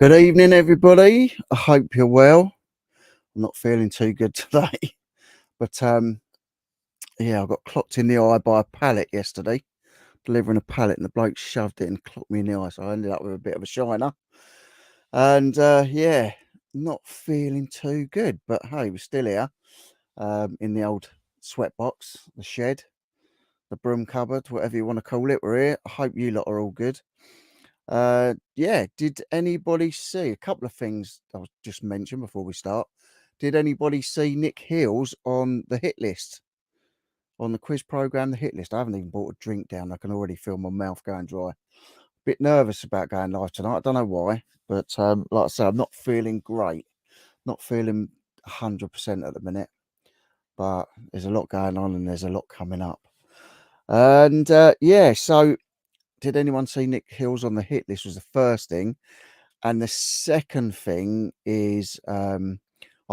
Good evening, everybody. I hope you're well. I'm not feeling too good today, but yeah, I got clocked in the eye by a pallet yesterday, delivering a pallet, and the bloke shoved it and clocked me in the eye, so I ended up with a bit of a shiner. And yeah, not feeling too good, but hey, we're still here in the old sweat box, the shed, the broom cupboard, whatever you want to call it. We're here. I hope you lot are all good. Yeah, did anybody see a couple of things I'll just mention before we start? Did anybody see Nick Hills on the hit list, on the quiz program, the hit list? I haven't even bought a drink down. I can already feel my mouth going dry. Bit nervous about going live tonight. I don't know why, but like I say, I'm not feeling great. Not feeling 100% at the minute, but there's a lot going on and there's a lot coming up. And yeah, so did anyone see Nick Hills on the hit list was the first thing. And the second thing is I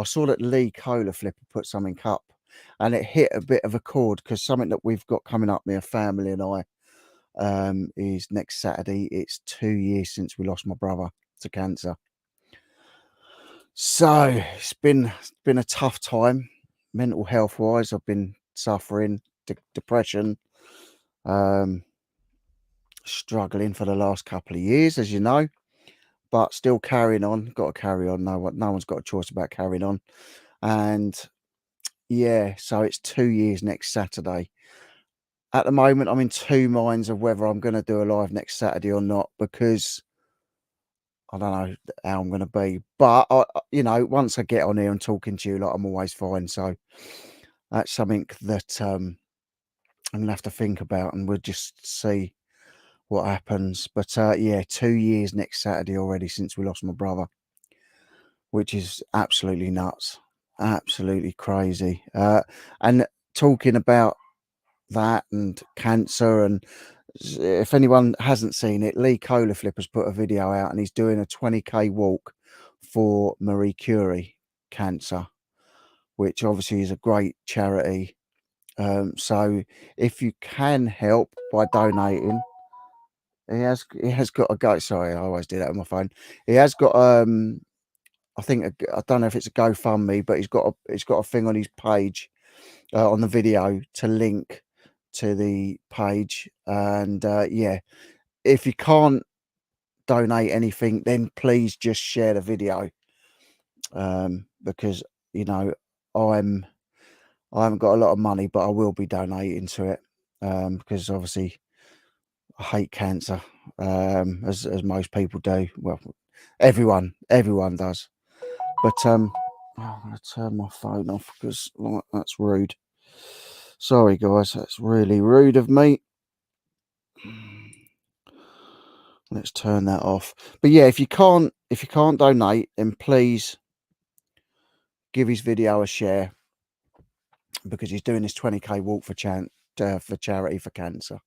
saw that Lee Cola Flipper put something up and it hit a bit of a chord because something that we've got coming up, my family and I, is next Saturday. It's 2 years since we lost my brother to cancer. So it's been a tough time, mental health wise. I've been suffering depression, struggling for the last couple of years, as you know. But still carrying on. Got to carry on. No one's got a choice about carrying on. And yeah, so it's 2 years next Saturday. At the moment, I'm in two minds of whether I'm going to do a live next Saturday or not, because I don't know how I'm going to be. But you know, once I get on here and talking to you, like, I'm always fine. So that's something that I'm going to have to think about, and we'll just see what happens. But yeah, 2 years next Saturday already since we lost my brother, which is absolutely nuts, absolutely crazy. And talking about that and cancer, and if anyone hasn't seen it, Lee Cola Flipper's put a video out and he's doing a 20k walk for Marie Curie cancer, which obviously is a great charity. So if you can help by donating, he has got a go. Sorry, I always do that on my phone. He has got I think I don't know if it's a GoFundMe, but he's got a thing on his page, on the video, to link to the page. And yeah, if you can't donate anything, then please just share the video, because you know I haven't got a lot of money, but I will be donating to it, because obviously I hate cancer, as most people do. Well, everyone does. But I'm going to turn my phone off because, like, that's rude. Sorry, guys, that's really rude of me. Let's turn that off. But yeah, if you can't donate, then please give his video a share, because he's doing this 20k walk for charity for cancer.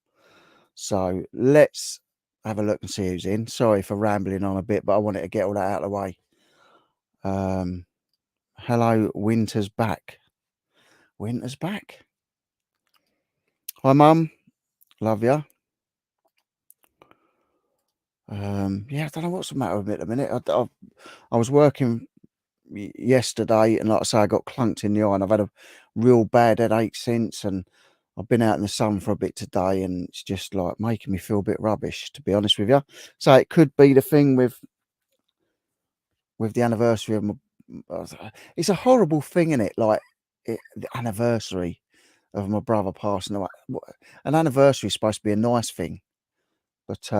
So let's have a look and see who's in. Sorry for rambling on a bit, but I wanted to get all that out of the way. Hello, Winter's back. Winter's back. Hi, Mum. Love you. Yeah, I don't know what's the matter with me at the minute. I was working yesterday, and like I say, I got clunked in the eye, and I've had a real bad headache since, and I've been out in the sun for a bit today, and it's just like making me feel a bit rubbish, to be honest with you. So it could be the thing with the anniversary of my. It's a horrible thing, isn't it? Like the anniversary of my brother passing away. An anniversary is supposed to be a nice thing, but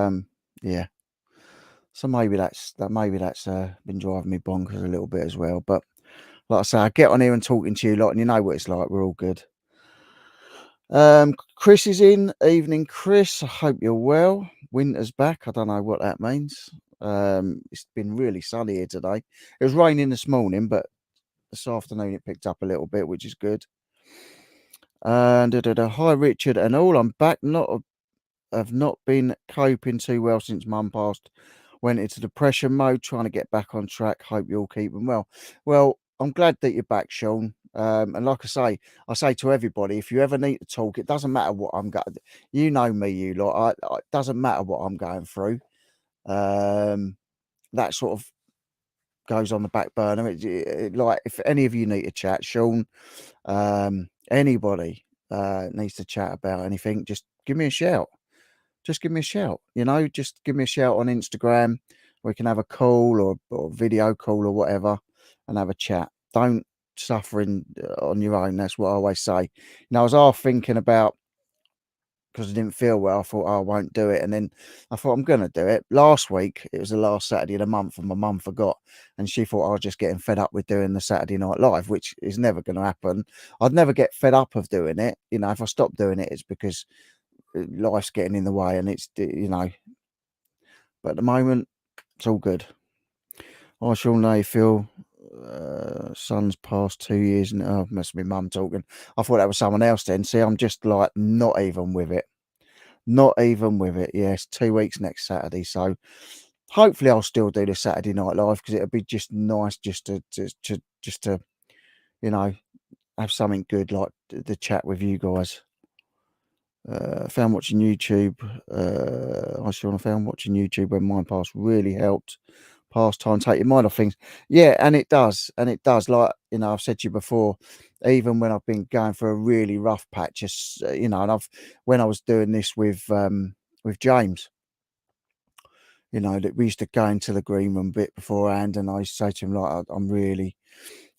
yeah. So maybe that's been driving me bonkers a little bit as well. But like I say, I get on here and talking to you lot, and you know what it's like. We're all good. Chris is in. Evening, Chris. I hope you're well. Winter's back. I don't know what that means. It's been really sunny here today. It was raining this morning, but this afternoon it picked up a little bit, which is good. And hi, Richard and all. I'm back. Have not been coping too well since Mum passed. Went into depression mode, trying to get back on track. Hope you're all keeping well. Well, I'm glad that you're back, Sean. And like I say to everybody, if you ever need to talk, it doesn't matter what I'm going. You know me, you lot. It doesn't matter what I'm going through. That sort of goes on the back burner. Like, if any of you need to chat, Sean, anybody needs to chat about anything, just give me a shout. Just give me a shout. Just give me a shout on Instagram. We can have a call or video call or whatever and have a chat. Don't suffer on your own. That's what I always say. I was half thinking about, because I didn't feel well, I thought, oh, I won't do it. And then I thought, I'm going to do it. Last week, it was the last Saturday of the month, and my mum forgot. And she thought I was just getting fed up with doing the Saturday Night Live, which is never going to happen. I'd never get fed up of doing it. If I stop doing it, it's because life's getting in the way, and but at the moment, it's all good. I shall know, Phil. Son's past 2 years, and must be mum talking. I thought that was someone else then. See, I'm just like not even with it. Not even with it. Yes, 2 weeks next Saturday. So hopefully I'll still do the Saturday Night Live, because it'd be just nice just to have something good, like the chat with you guys. Found watching YouTube. I found watching YouTube when mine passed really helped pass time, take your mind off things. Yeah, and it does. Like, I've said to you before, even when I've been going for a really rough patch, and when I was doing this with James, that we used to go into the green room a bit beforehand, and I used to say to him, like, I'm really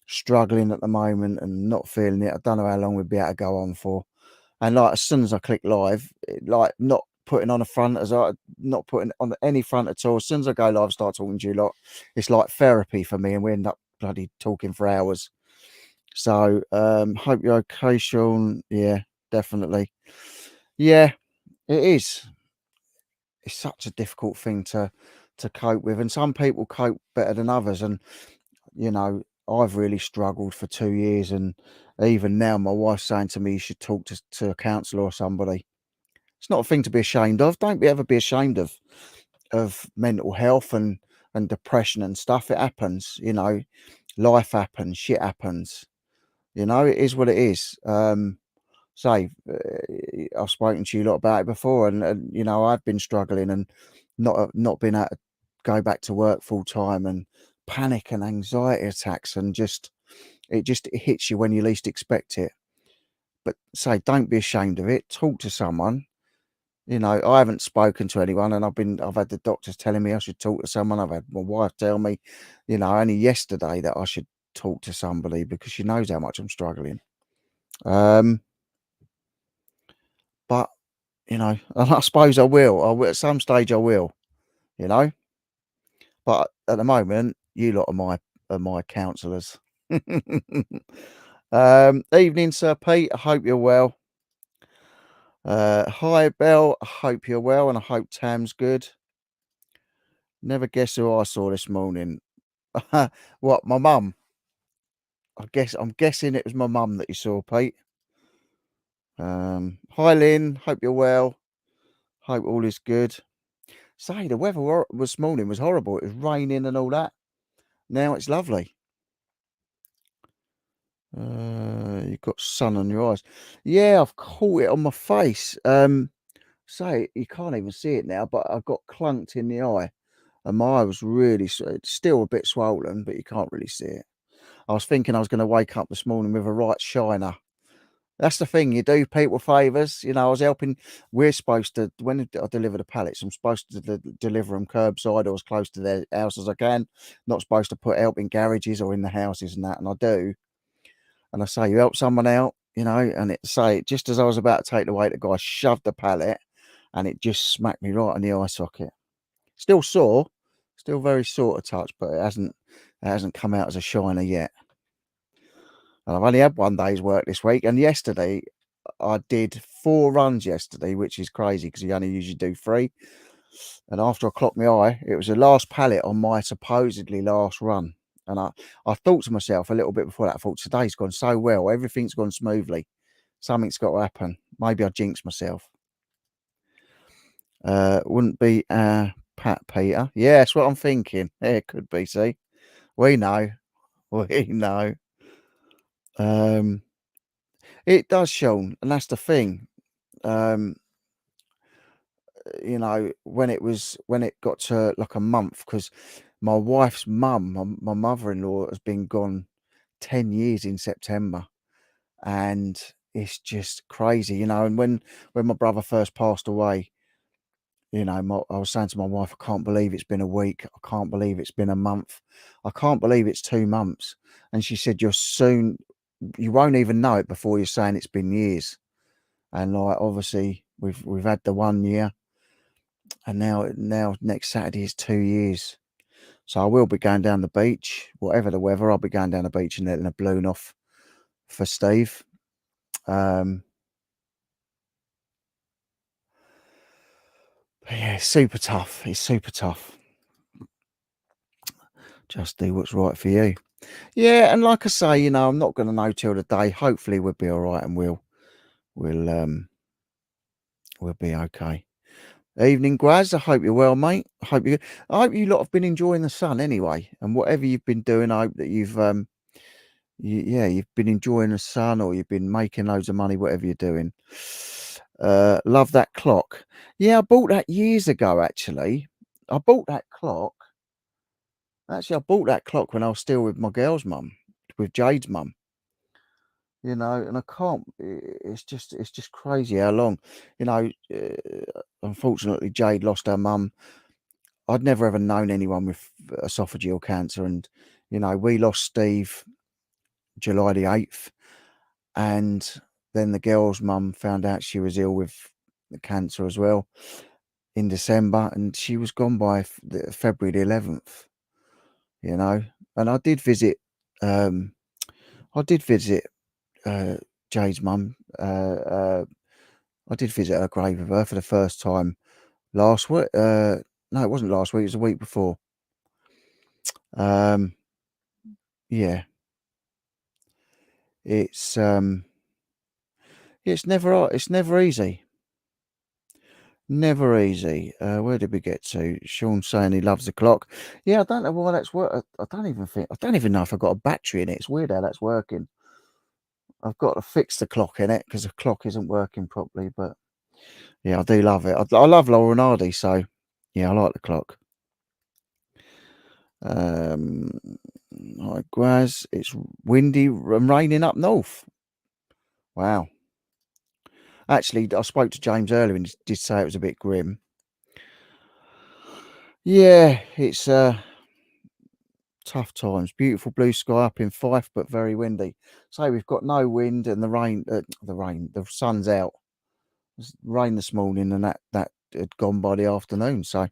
struggling at the moment and not feeling it. I don't know how long we'd be able to go on for. And like, as soon as I click live, like, not putting on a front, not putting on any front at all. As soon as I go live, start talking to you lot, it's like therapy for me, and we end up bloody talking for hours. So hope you're okay, Sean. Yeah, definitely. Yeah, it is. It's such a difficult thing to cope with, and some people cope better than others. And I've really struggled for 2 years, and even now, my wife's saying to me, you should talk to a counsellor or somebody. It's not a thing to be ashamed of. Don't ever be ashamed of mental health and depression and stuff. It happens. Life happens, shit happens. It is what it is. I've spoken to you a lot about it before, and I've been struggling and not been able to go back to work full time, and panic and anxiety attacks, and it hits you when you least expect it. But don't be ashamed of it. Talk to someone. I haven't spoken to anyone, and I've had the doctors telling me I should talk to someone. I've had my wife tell me, only yesterday, that I should talk to somebody, because she knows how much I'm struggling. But and I suppose I will. At some stage I will. But at the moment, you lot are my counsellors. Evening, Sir Pete. I hope you're well. Hi, Belle. I hope you're well, and I hope Tam's good. Never guess who I saw this morning. What, my mum? I'm guessing it was my mum that you saw, Pete. Hi, Lynn. Hope you're well. Hope all is good. The weather this morning was horrible. It was raining and all that. Now it's lovely. You've got sun on your eyes. Yeah, I've caught it on my face. You can't even see it now, but I got clunked in the eye, and my eye was really it's still a bit swollen, but you can't really see it. I was thinking I was going to wake up this morning with a right shiner. That's the thing, you do people favours. I was helping. We're supposed to, when I deliver the pallets, I'm supposed to deliver them curbside or as close to their house as I can. Not supposed to help in garages or in the houses and that, and I do. And I say, you help someone out, and just as I was about to take the weight, the guy shoved the pallet, and it just smacked me right in the eye socket. Still sore, still very sore to touch, but it hasn't come out as a shiner yet. And I've only had one day's work this week, and yesterday I did 4 runs yesterday, which is crazy because you only usually do 3. And after I clocked my eye, it was the last pallet on my supposedly last run. And I thought to myself a little bit before that, I thought, today's gone so well, everything's gone smoothly. Something's got to happen. Maybe I jinxed myself. Wouldn't be Pat Peter. Yeah, that's what I'm thinking. Yeah, it could be, see. We know. We know. It does, Sean, and that's the thing. When it got to like a month, because my wife's mum, my mother-in-law, has been gone 10 years in September, and it's just crazy, you know. And when my brother first passed away, you know, I was saying to my wife, I can't believe it's been a week. I can't believe it's been a month. I can't believe it's 2 months. And she said, you won't even know it before you're saying it's been years. And like, obviously, we've had the 1 year, and now next Saturday is 2 years. So I will be going down the beach, whatever the weather. I'll be going down the beach and letting a balloon off for Steve. Um, but yeah, it's super tough. It's super tough. Just do what's right for you. Yeah, and like I say, you know, I'm not going to know till the day. Hopefully, we'll be all right, and we'll be okay. Evening, Graz. I hope you're well, mate. I hope you lot have been enjoying the sun anyway, and whatever you've been doing, I hope that you've been enjoying the sun, or you've been making loads of money, whatever you're doing. Love that clock. Yeah, I bought that years ago. Actually, I bought that clock. Actually, I bought that clock when I was still with my girl's mum, with Jade's mum. You know, and I can't. It's just crazy how long. You know, unfortunately, Jade lost her mum. I'd never ever known anyone with esophageal cancer, and you know, we lost Steve July the 8th, and then the girl's mum found out she was ill with the cancer as well in December, and she was gone by February the 11th. You know, and um, I did visit uh, Jade's mum. I did visit her grave with her for the first time last week. No, it wasn't last week. It was the week before. Um, yeah, it's it's never easy. Never easy. Where did we get to? Sean saying he loves the clock. Yeah, I don't know why that's work. I don't even know if I've got a battery in it. It's weird how that's working. I've got to fix the clock in it because the clock isn't working properly. But yeah, I do love it. I love Laura and Hardy, so yeah, I like the clock. Um, Hi, Graz. It's windy and raining up north. Wow. Actually, I spoke to James earlier and he did say it was a bit grim. Yeah, it's tough times. Beautiful blue sky up in Fife, but very windy. So we've got no wind, and the sun's out. It was rain this morning, and that had gone by the afternoon. So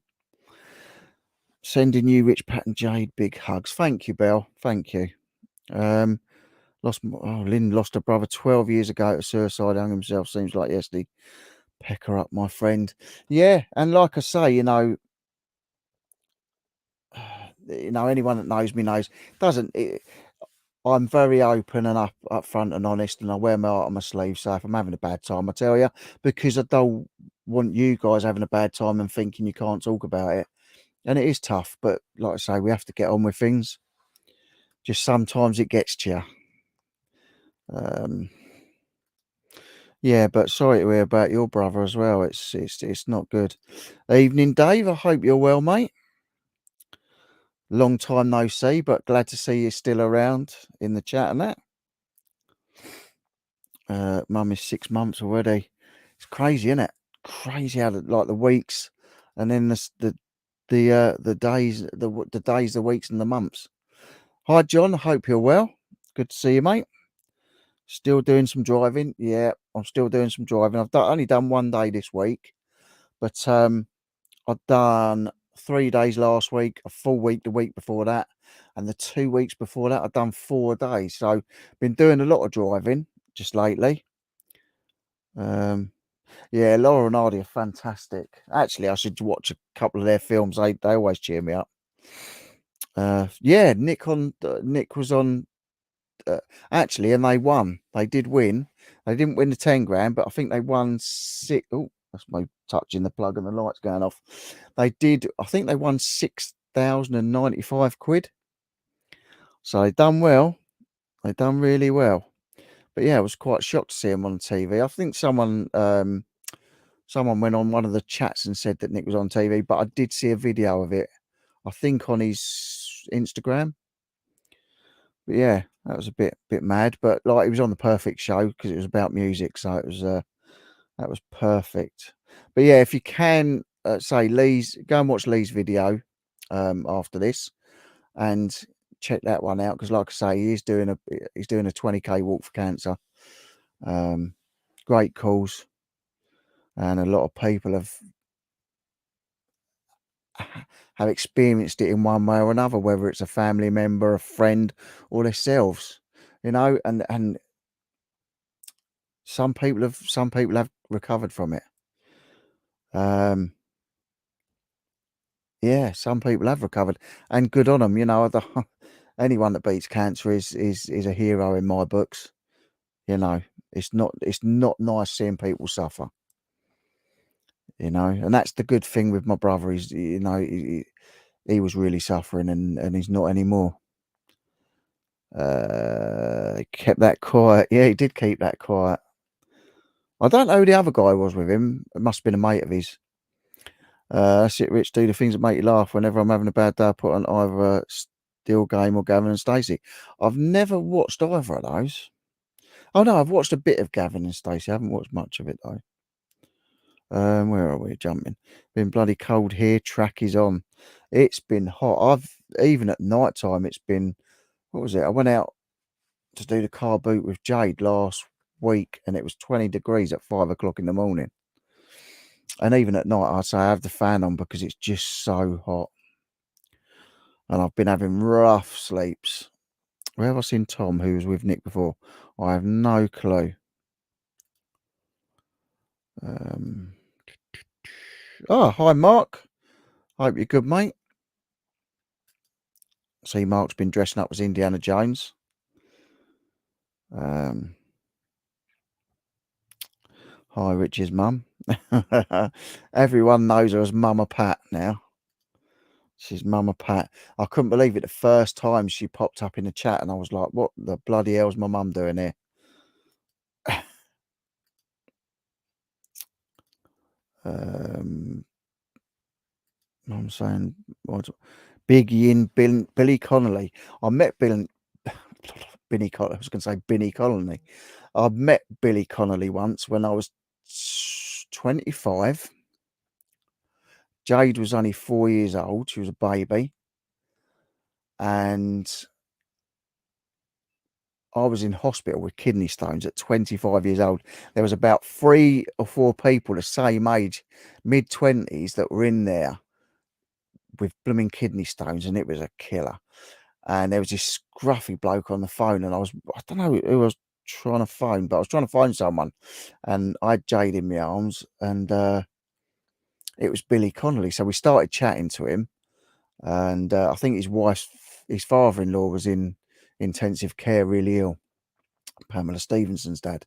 sending you, Rich, Pat, and Jade, big hugs. Thank you, Belle. Thank you. Um, Lynn lost her brother 12 years ago to suicide, hung himself. Seems like yesterday. Pecker up, my friend. Yeah, and like I say, anyone that knows me knows doesn't. I'm very open and upfront and honest, and I wear my heart on my sleeve. So if I'm having a bad time, I tell you, because I don't want you guys having a bad time and thinking you can't talk about it. And it is tough, but like I say, we have to get on with things. Just sometimes it gets to you. Um, yeah, but sorry to hear about your brother as well. It's not good. Evening, Dave. I hope you're well, mate. Long time no see, but glad to see you still around in the chat and that. Mum is 6 months already. It's crazy, isn't it? Crazy how the weeks, and then the days, the days, the weeks, and the months. Hi, John. I hope you're well. Good to see you, mate. Still doing some driving. Yeah, I'm still doing some driving. Only done 1 day this week, but I've done 3 days last week, a full week the week before that, and the 2 weeks before that I've done 4 days. So been doing a lot of driving just lately. Yeah, Laura and Hardy are fantastic. Actually, I should watch a couple of their films. They always cheer me up. Yeah, Nick was on. Actually, and they won. They did win. They didn't win the 10 grand, but I think they won six. Oh, that's my touching the plug and the lights going off. They did. I think they won £6,095. So they done well. They done really well. But yeah, I was quite shocked to see him on TV. I think someone went on one of the chats and said that Nick was on TV, but I did see a video of it I think on his Instagram. But yeah, that was a bit mad. But like, he was on the perfect show because it was about music, so it was that was perfect. But yeah, if you can, say Lee's, go and watch Lee's video after this, and check that one out because, like I say, he's doing a 20K walk for cancer. Um, Great cause, and a lot of people have experienced it in one way or another, whether it's a family member, a friend, or themselves. You know, and some people have recovered from it. Yeah, some people have recovered, and good on them. You know, anyone that beats cancer is a hero in my books. You know, it's not nice seeing people suffer. You know, and that's the good thing with my brother. He's, you know, he was really suffering, and he's not anymore. He kept that quiet. Yeah, he did keep that quiet. I don't know who the other guy was with him. It must have been a mate of his. That's it, Rich. Do the things that make you laugh. Whenever I'm having a bad day, I put on either a Still Game or Gavin and Stacey. I've never watched either of those. Oh no, I've watched a bit of Gavin and Stacey. I haven't watched much of it though. Where are we jumping? Been bloody cold here. Track is on. It's been hot. I've even at night time. It's been, what was it? I went out to do the car boot with Jade last week, and it was 20 degrees at 5 o'clock in the morning. And even at night, I'd say I have the fan on because it's just so hot. And I've been having rough sleeps. Where have I seen Tom, who was with Nick before? I have no clue. Oh, hi, Mark. Hope you're good, mate. See, Mark's been dressing up as Indiana Jones. Hi, Rich's mum. Everyone knows her as Mama Pat now. She's Mama Pat. I couldn't believe it the first time she popped up in the chat, and I was like, what the bloody hell's my mum doing here? I'm saying, what? Biggie and Billy Connolly. I met Billy Connolly. I was going to say Billy Connolly. I met Billy Connolly once when I was 25. Jade was only 4 years old. She was a baby. And I was in hospital with kidney stones at 25 years old. There was about 3 or 4 people the same age, mid-20s, that were in there with blooming kidney stones, and it was a killer. And there was this scruffy bloke on the phone, and I don't know who I was trying to phone, but I was trying to find someone, and I had Jade in my arms, and it was Billy Connolly. So we started chatting to him, and I think his father-in-law was in intensive care, really ill, Pamela Stevenson's dad.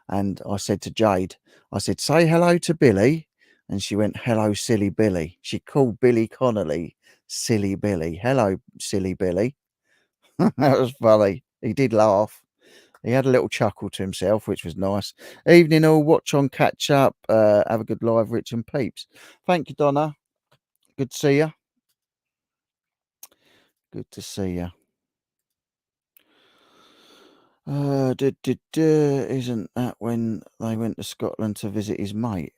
And I said to Jade, I said, say hello to Billy. And she went, hello, silly Billy. She called Billy Connolly silly Billy. Hello, silly Billy. That was funny. He did laugh. He had a little chuckle to himself, which was nice. Evening all, watch on, catch up. Have a good live, Rich and Peeps. Thank you, Donna. Good to see you. Good to see you. Isn't that when they went to Scotland to visit his mate?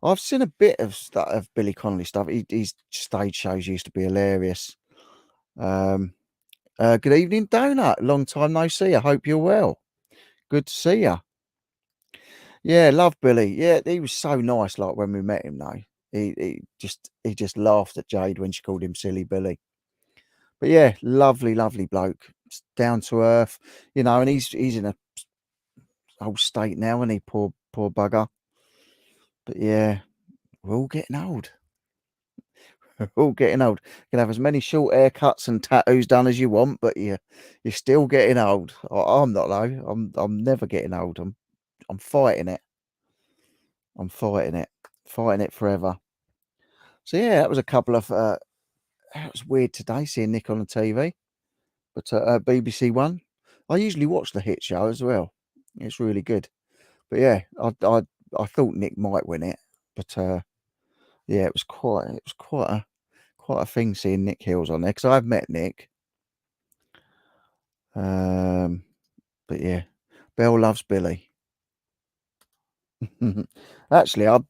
I've seen a bit of stuff of Billy Connolly stuff. His stage shows used to be hilarious. Good evening, Donut. Long time no see. I hope you're well. Good to see you. Yeah, love Billy. Yeah, he was so nice. Like when we met him, though, he just laughed at Jade when she called him silly Billy. But yeah, lovely bloke. Down to earth, you know. And he's in a old state now, and he poor bugger. But yeah, we're all getting old. We're all getting old. You can have as many short haircuts and tattoos done as you want, but you're still getting old. I'm not though. I'm never getting old. I'm fighting it. I'm fighting it forever. So yeah, that was a couple of. It was weird today seeing Nick on the TV, but BBC One. I usually watch the hit show as well. It's really good. But yeah, I thought Nick might win it, but yeah, it was quite quite a thing seeing Nick Hills on there because I've met Nick. But yeah, Belle loves Billy. Actually, I've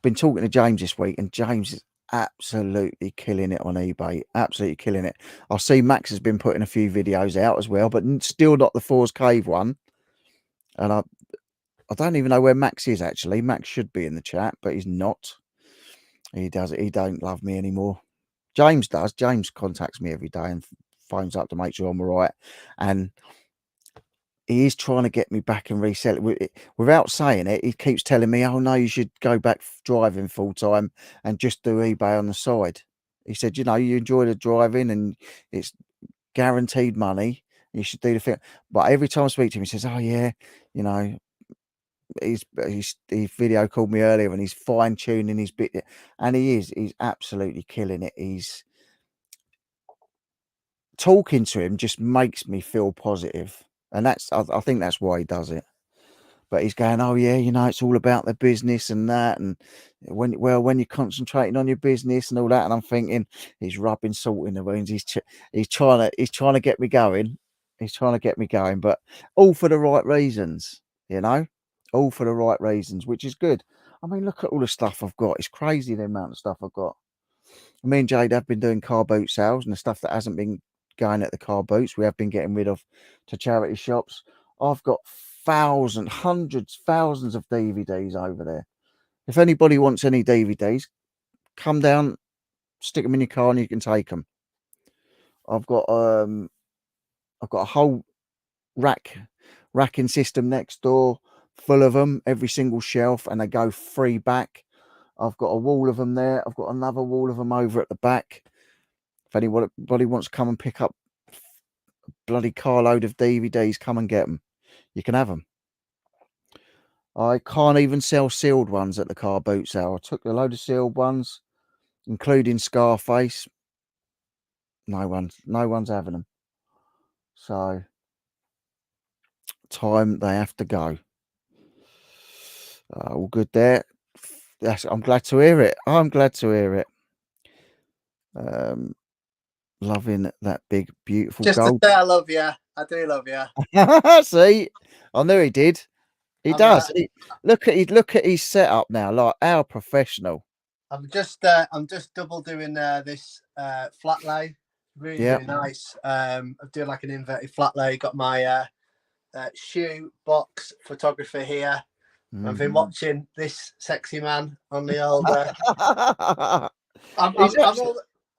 been talking to James this week, and James is absolutely killing it on eBay. Absolutely killing it. I see Max has been putting a few videos out as well, but still not the Fours Cave one. And I don't even know where Max is actually. Max should be in the chat, but he's not. He don't love me anymore. James does. James contacts me every day and phones up to make sure I'm all right. And he is trying to get me back and resell it. Without saying it, he keeps telling me, oh no, you should go back driving full time and just do eBay on the side. He said, you know, you enjoy the driving and it's guaranteed money. You should do the thing. But every time I speak to him, he says, oh yeah, you know, he video called me earlier and he's fine tuning his bit, and he's absolutely killing it. He's talking to him just makes me feel positive, and I think that's why he does it. But he's going, oh yeah, you know, it's all about the business and that, and when you're concentrating on your business and all that, and I'm thinking he's rubbing salt in the wounds. He's trying to get me going. He's trying to get me going, but all for the right reasons, you know. All for the right reasons, which is good. I mean, look at all the stuff I've got. It's crazy the amount of stuff I've got. Me and Jade have been doing car boot sales, and the stuff that hasn't been going at the car boots, we have been getting rid of to charity shops. I've got hundreds, thousands of DVDs over there. If anybody wants any DVDs, come down, stick them in your car, and you can take them. I've got a whole racking system next door full of them, every single shelf, and they go free back. I've got a wall of them there. I've got another wall of them over at the back. If anybody wants to come and pick up a bloody carload of DVDs, come and get them. You can have them. I can't even sell sealed ones at the car boot sale. I took a load of sealed ones, including Scarface. No one's having them. So time they have to go. All good there. I'm glad to hear it. I'm glad to hear it. Loving that big, beautiful just gold. to say I love you. I do love you. See, I knew he did. He does. Look at his setup now. Like, how professional. I'm just double doing this flat lay. Really, really nice. I'm doing like an inverted flat lay. Got my shoe box photographer here. I've been watching this sexy man on the old.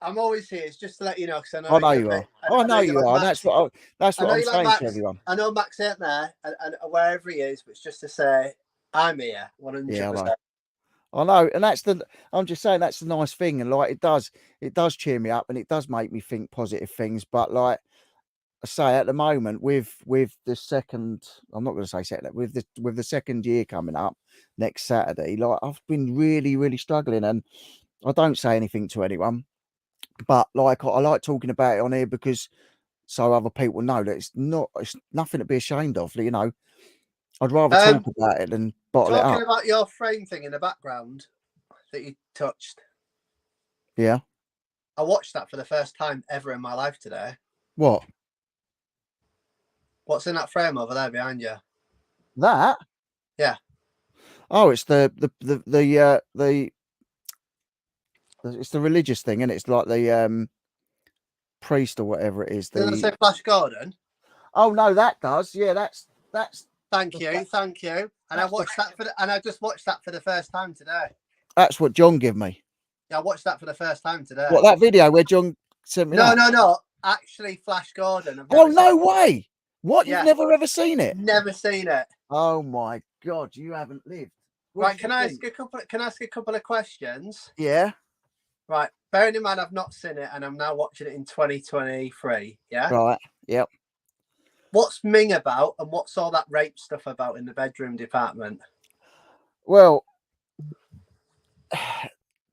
I'm always here. It's just to let you know, because I know you are. I know you are. That's what I'm saying to everyone. I know Max ain't there, and wherever he is, but it's just to say I'm here, 100%. Yeah, I know, and I'm just saying that's the nice thing, and like it does cheer me up, and it does make me think positive things. But like I say, at the moment, with the second, I'm not going to say second, with the second year coming up next Saturday, like I've been really, really struggling, and I don't say anything to anyone, but like I like talking about it on here because so other people know that it's nothing to be ashamed of. You know, I'd rather talk about it than bottle it up. Talking about your frame thing in the background that you touched. Yeah. I watched that for the first time ever in my life today. What? What's in that frame over there behind you? That? Yeah. Oh, it's the it's the religious thing, and it's like the priest or whatever it is. Does it say Flash Gordon? Oh no, that does. Yeah, that's. Thank you. And I watched that I just watched that for the first time today. That's what John gave me. Yeah, I watched that for the first time today. What, that video where John sent me? No. Actually, Flash Gordon. Oh no way! What? You've never ever seen it? Never seen it. Oh my god, you haven't lived. Right, can I ask a couple of questions? Yeah. Right, bearing in mind I've not seen it and I'm now watching it in 2023. Yeah. Right. Yep. What's Ming about, and what's all that rape stuff about in the bedroom department? Well,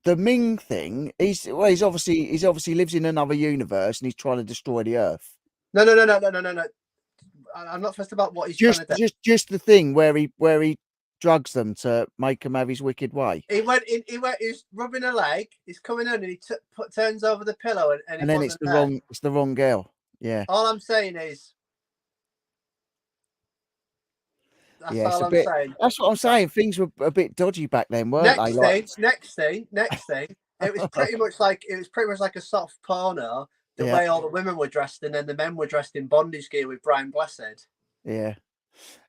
the Ming thing, he's obviously lives in another universe and he's trying to destroy the Earth. No. I'm not fussed about what he's trying to do. Just the thing where he drugs them to make him have his wicked way. He went in. He's rubbing a leg. He's coming in, and he turns over the pillow, and And it then it's wasn't there. the wrong girl. Yeah. All I'm saying is, that's Yeah, it's all a I'm bit. saying. That's what I'm saying. Things were a bit dodgy back then, weren't they? Next Like, thing, next thing. It was pretty much like a soft porno. The yeah, way all the women were dressed, and then the men were dressed in bondage gear with Brian Blessed. yeah,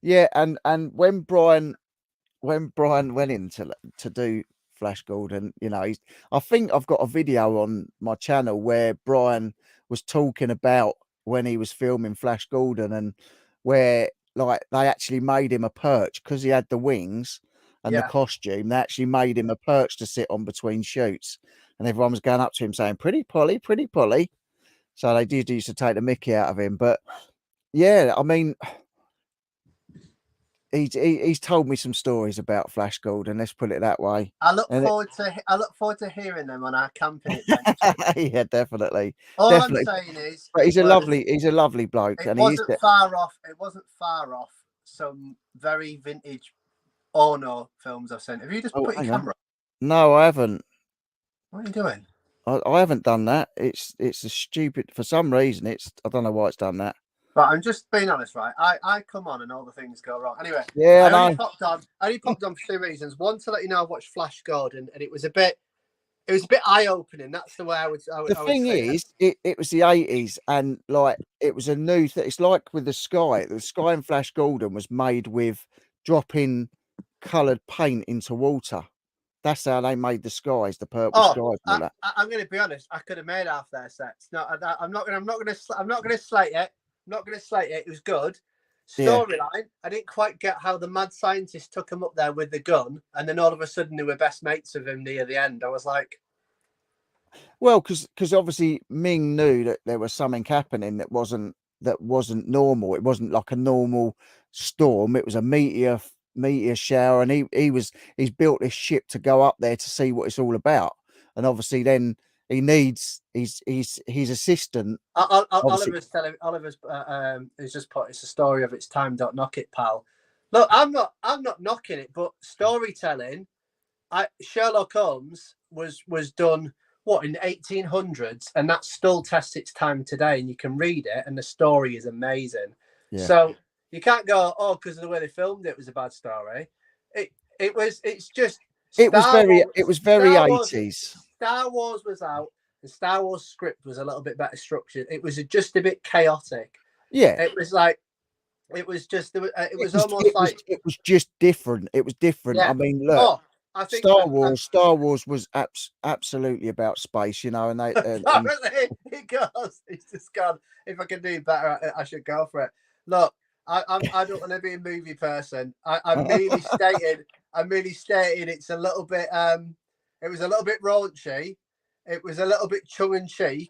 yeah. And when Brian went in to do Flash Gordon, you know, I think I've got a video on my channel where Brian was talking about when he was filming Flash Gordon, and where like they actually made him a perch because he had the wings and the Yeah. costume. They actually made him a perch to sit on between shoots, and everyone was going up to him saying, "Pretty Polly, pretty Polly." So they did used to take the mickey out of him. But yeah, I mean, he's told me some stories about Flash Gordon. Let's put it that way. I look And forward to hearing them on our camping adventure. yeah, definitely, All I'm definitely. saying is, But he's a lovely bloke, it and he is. wasn't far off. It wasn't far off some very vintage Ono films I've seen. Have you just Oh, put your hang on. camera? No, I haven't. What are you doing? I haven't done that. It's a stupid. For some reason, it's. I don't know why it's done that. But I'm just being honest, right? I come on and all the things go wrong. Anyway, Yeah, I I only know. popped on. I only popped on for two reasons. One, to let you know I've watched Flash Gordon, and it was a bit eye opening. That's the way I would The I would thing say it. is, it was the 80s, and like it was a new thing. It's like with the sky. The sky in Flash Gordon was made with dropping coloured paint into water. That's how they made the skies, the purple Oh, skies and all that. I'm going to be honest. I could have made half their sets. No, I'm not going. I'm not going to slate it. I'm not going to slate it. It was good. Yeah. Storyline. I didn't quite get how the mad scientist took him up there with the gun, and then all of a sudden they were best mates with him near the end. I was like, Well, because obviously Ming knew that there was something happening that wasn't normal. It wasn't like a normal storm. It was a meteor shower, and he's built this ship to go up there to see what it's all about. And obviously, then he needs his assistant. Obviously, Oliver's has just put it's a story of its time. Don't knock it, pal. Look, I'm not knocking it, but storytelling. Sherlock Holmes was done what in the 1800s, and that still tests its time today. And you can read it, and the story is amazing. yeah. So you can't go, oh, because of the way they filmed it was a bad story. It's just It was very Star Wars, 80s. Star Wars was out. The Star Wars script was a little bit better structured. It was just a bit chaotic. Yeah. It was like it was just it was almost like it was just different. It was different. yeah. I mean, look. Oh, I think Star Wars was absolutely about space, you know, and they apparently it goes. It's just gone. If I can do better, I should go for it. Look, I don't want to be a movie person. I'm merely stated. I'm merely stating it's a little bit. It was a little bit raunchy. It was a little bit tongue in cheek,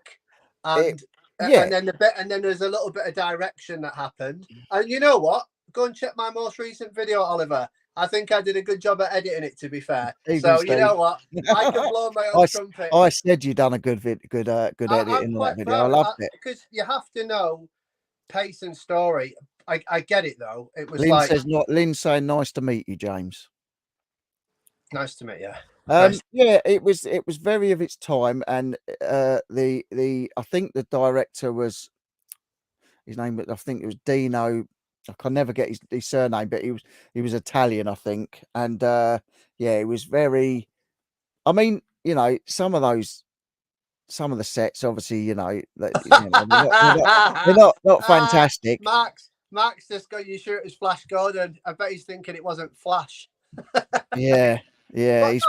and yeah. and then there's a little bit of direction that happened. And you know what? Go and check my most recent video, Oliver. I think I did a good job at editing it, to be fair. So you know what? I can blow my own trumpet. I said you done a good editing I'm on that quite video. proud I loved it because you have to know pace and story. I get it though. It was Lynn saying nice to meet you, James. Nice to meet you. Yeah, it was very of its time, and the I think the director was his name. I think it was Dino. I can never get his surname, but he was Italian, I think, and yeah, it was very. I mean, you know, some of the sets, obviously, you know, they're not fantastic. Max just got you sure it was Flash Gordon. I bet he's thinking it wasn't Flash. Yeah, he's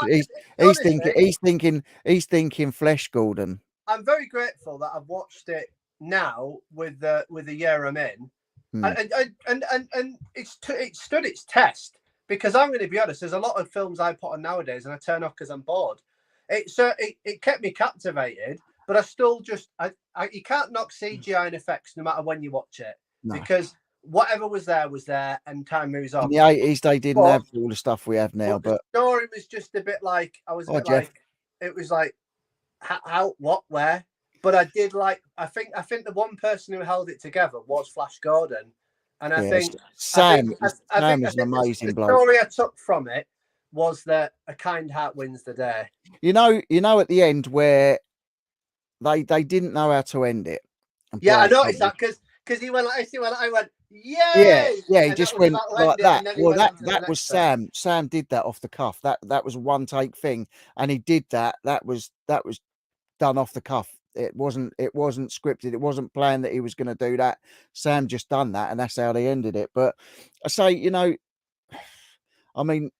thinking Flesh Gordon. I'm very grateful that I've watched it now with the year I'm in, and it stood its test. Because I'm going to be honest, there's a lot of films I put on nowadays, and I turn off because I'm bored. It kept me captivated, but I still just you can't knock CGI and effects no matter when you watch it, because whatever was there, and time moves on. In the 80s, they didn't have all the stuff we have now, but the story was just a bit like it was like how, what, where. But I did like. I think the one person who held it together was Flash Gordon, And I Yes, think Sam I think is an amazing the bloke. story I took from it was that a kind heart wins the day. You know, at the end where they didn't know how to end it. And Yeah, I Brian noticed Cobley, that because he went like this. He went, I went, yeah, yay! yeah, he And that just was went about to like end it. that. And then he Well, went on to the that was next bit. Sam did that off the cuff. That was a one take thing, and he did that. That was done off the cuff. It wasn't scripted. It wasn't planned that he was going to do that. Sam just done that, and that's how they ended it. But I say, you know, I mean,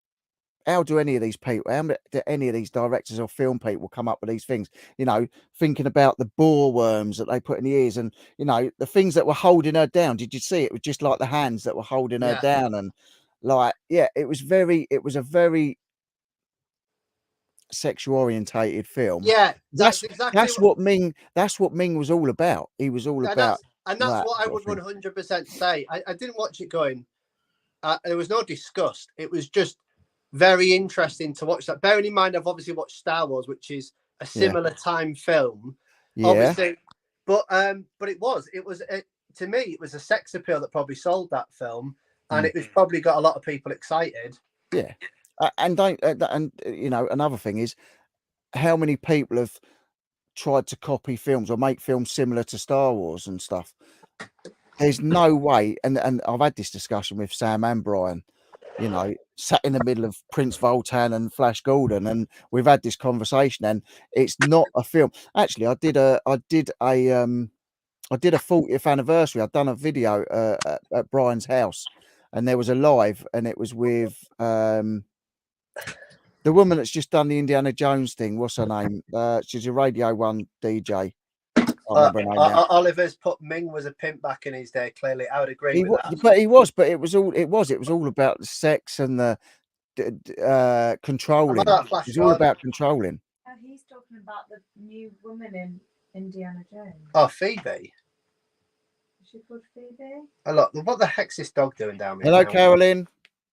how do any of these people, do any of these directors or film people come up with these things? You know, thinking about the boar worms that they put in the ears, and you know, the things that were holding her down. Did you see it? It was just like the hands that were holding her Yeah. down, and like, yeah, it was a very sexual orientated film. Yeah, that's exactly That's what Ming was all about. He was all about that's that what I sort would of thing. 100% say. I didn't watch it going. There was no disgust. It was just very interesting to watch that. Bearing in mind, I've obviously watched Star Wars, which is a similar time film, Yeah. obviously. But it was to me, it was a sex appeal that probably sold that film, and it was probably got a lot of people excited. Yeah. And you know, another thing is how many people have tried to copy films or make films similar to Star Wars and stuff. There's no way, and I've had this discussion with Sam and Brian, you know, sat in the middle of Prince Voltan and Flash Gordon, and we've had this conversation, and it's not a film. Actually, I did a 40th anniversary. I'd done a video at Brian's house, and there was a live, and it was with the woman that's just done the Indiana Jones thing. What's her name? She's a Radio 1 DJ. I can't remember her name now. Oliver's put Ming was a pimp back in his day. Clearly, I would agree with that. But he was. But it was all about the sex and the controlling. It was all about controlling. Oh, he's talking about the new woman in Indiana Jones. Oh, Phoebe. Is she called Phoebe? Oh, look, what the heck's this dog doing down here? Hello, Carolyn.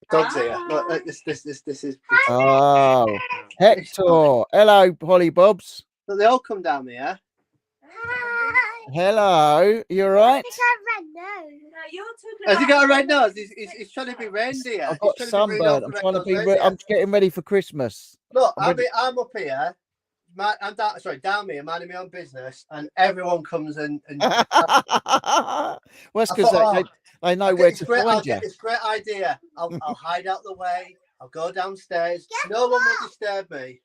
Dog's here. Look, this is. Oh, Hector. Hello, Holly Bobs. Look, they all come down here. Hello, you all right? No, you're talking Has he about got a red nose? He's trying to be reindeer. I've got sunburn. I'm trying to be. I'm getting ready for Christmas. Look, I'm up here. I'm down here, minding my own business, and everyone comes and well, it's because they know where to find you. It's a great idea. I'll hide out the way. I'll go downstairs. No one will disturb me.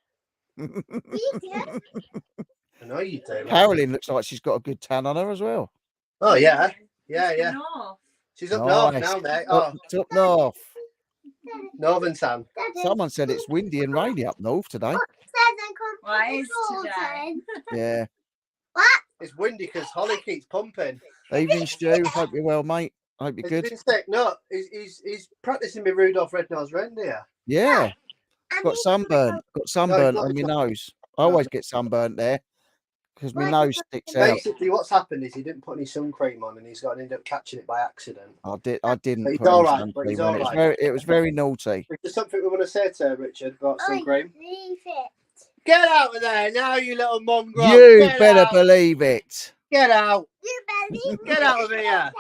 I know you do. Carolyn looks like she's got a good tan on her as well. Oh yeah. North. She's up north now, mate. Oh, It's up north. Northern Sam. Someone said it's windy and rainy up north today. Well, it is today. Yeah. It's windy because Holly keeps pumping. Evening, Stu. Hope you're well, mate. Hope you're good. Been sick. No, he's practicing with Rudolph Red-Nosed Reindeer. Yeah. Got sunburn. Got sunburn on my nose. I always get sunburnt there because my nose sticks out. Basically, what's happened is he didn't put any sun cream on, and he's got to end up catching it by accident. I didn't put any right, sun cream on. It was very naughty. Is there something we want to say to Richard about sun cream? Get out of there now, you little mongrel. You better believe it. Get out. Get out of here.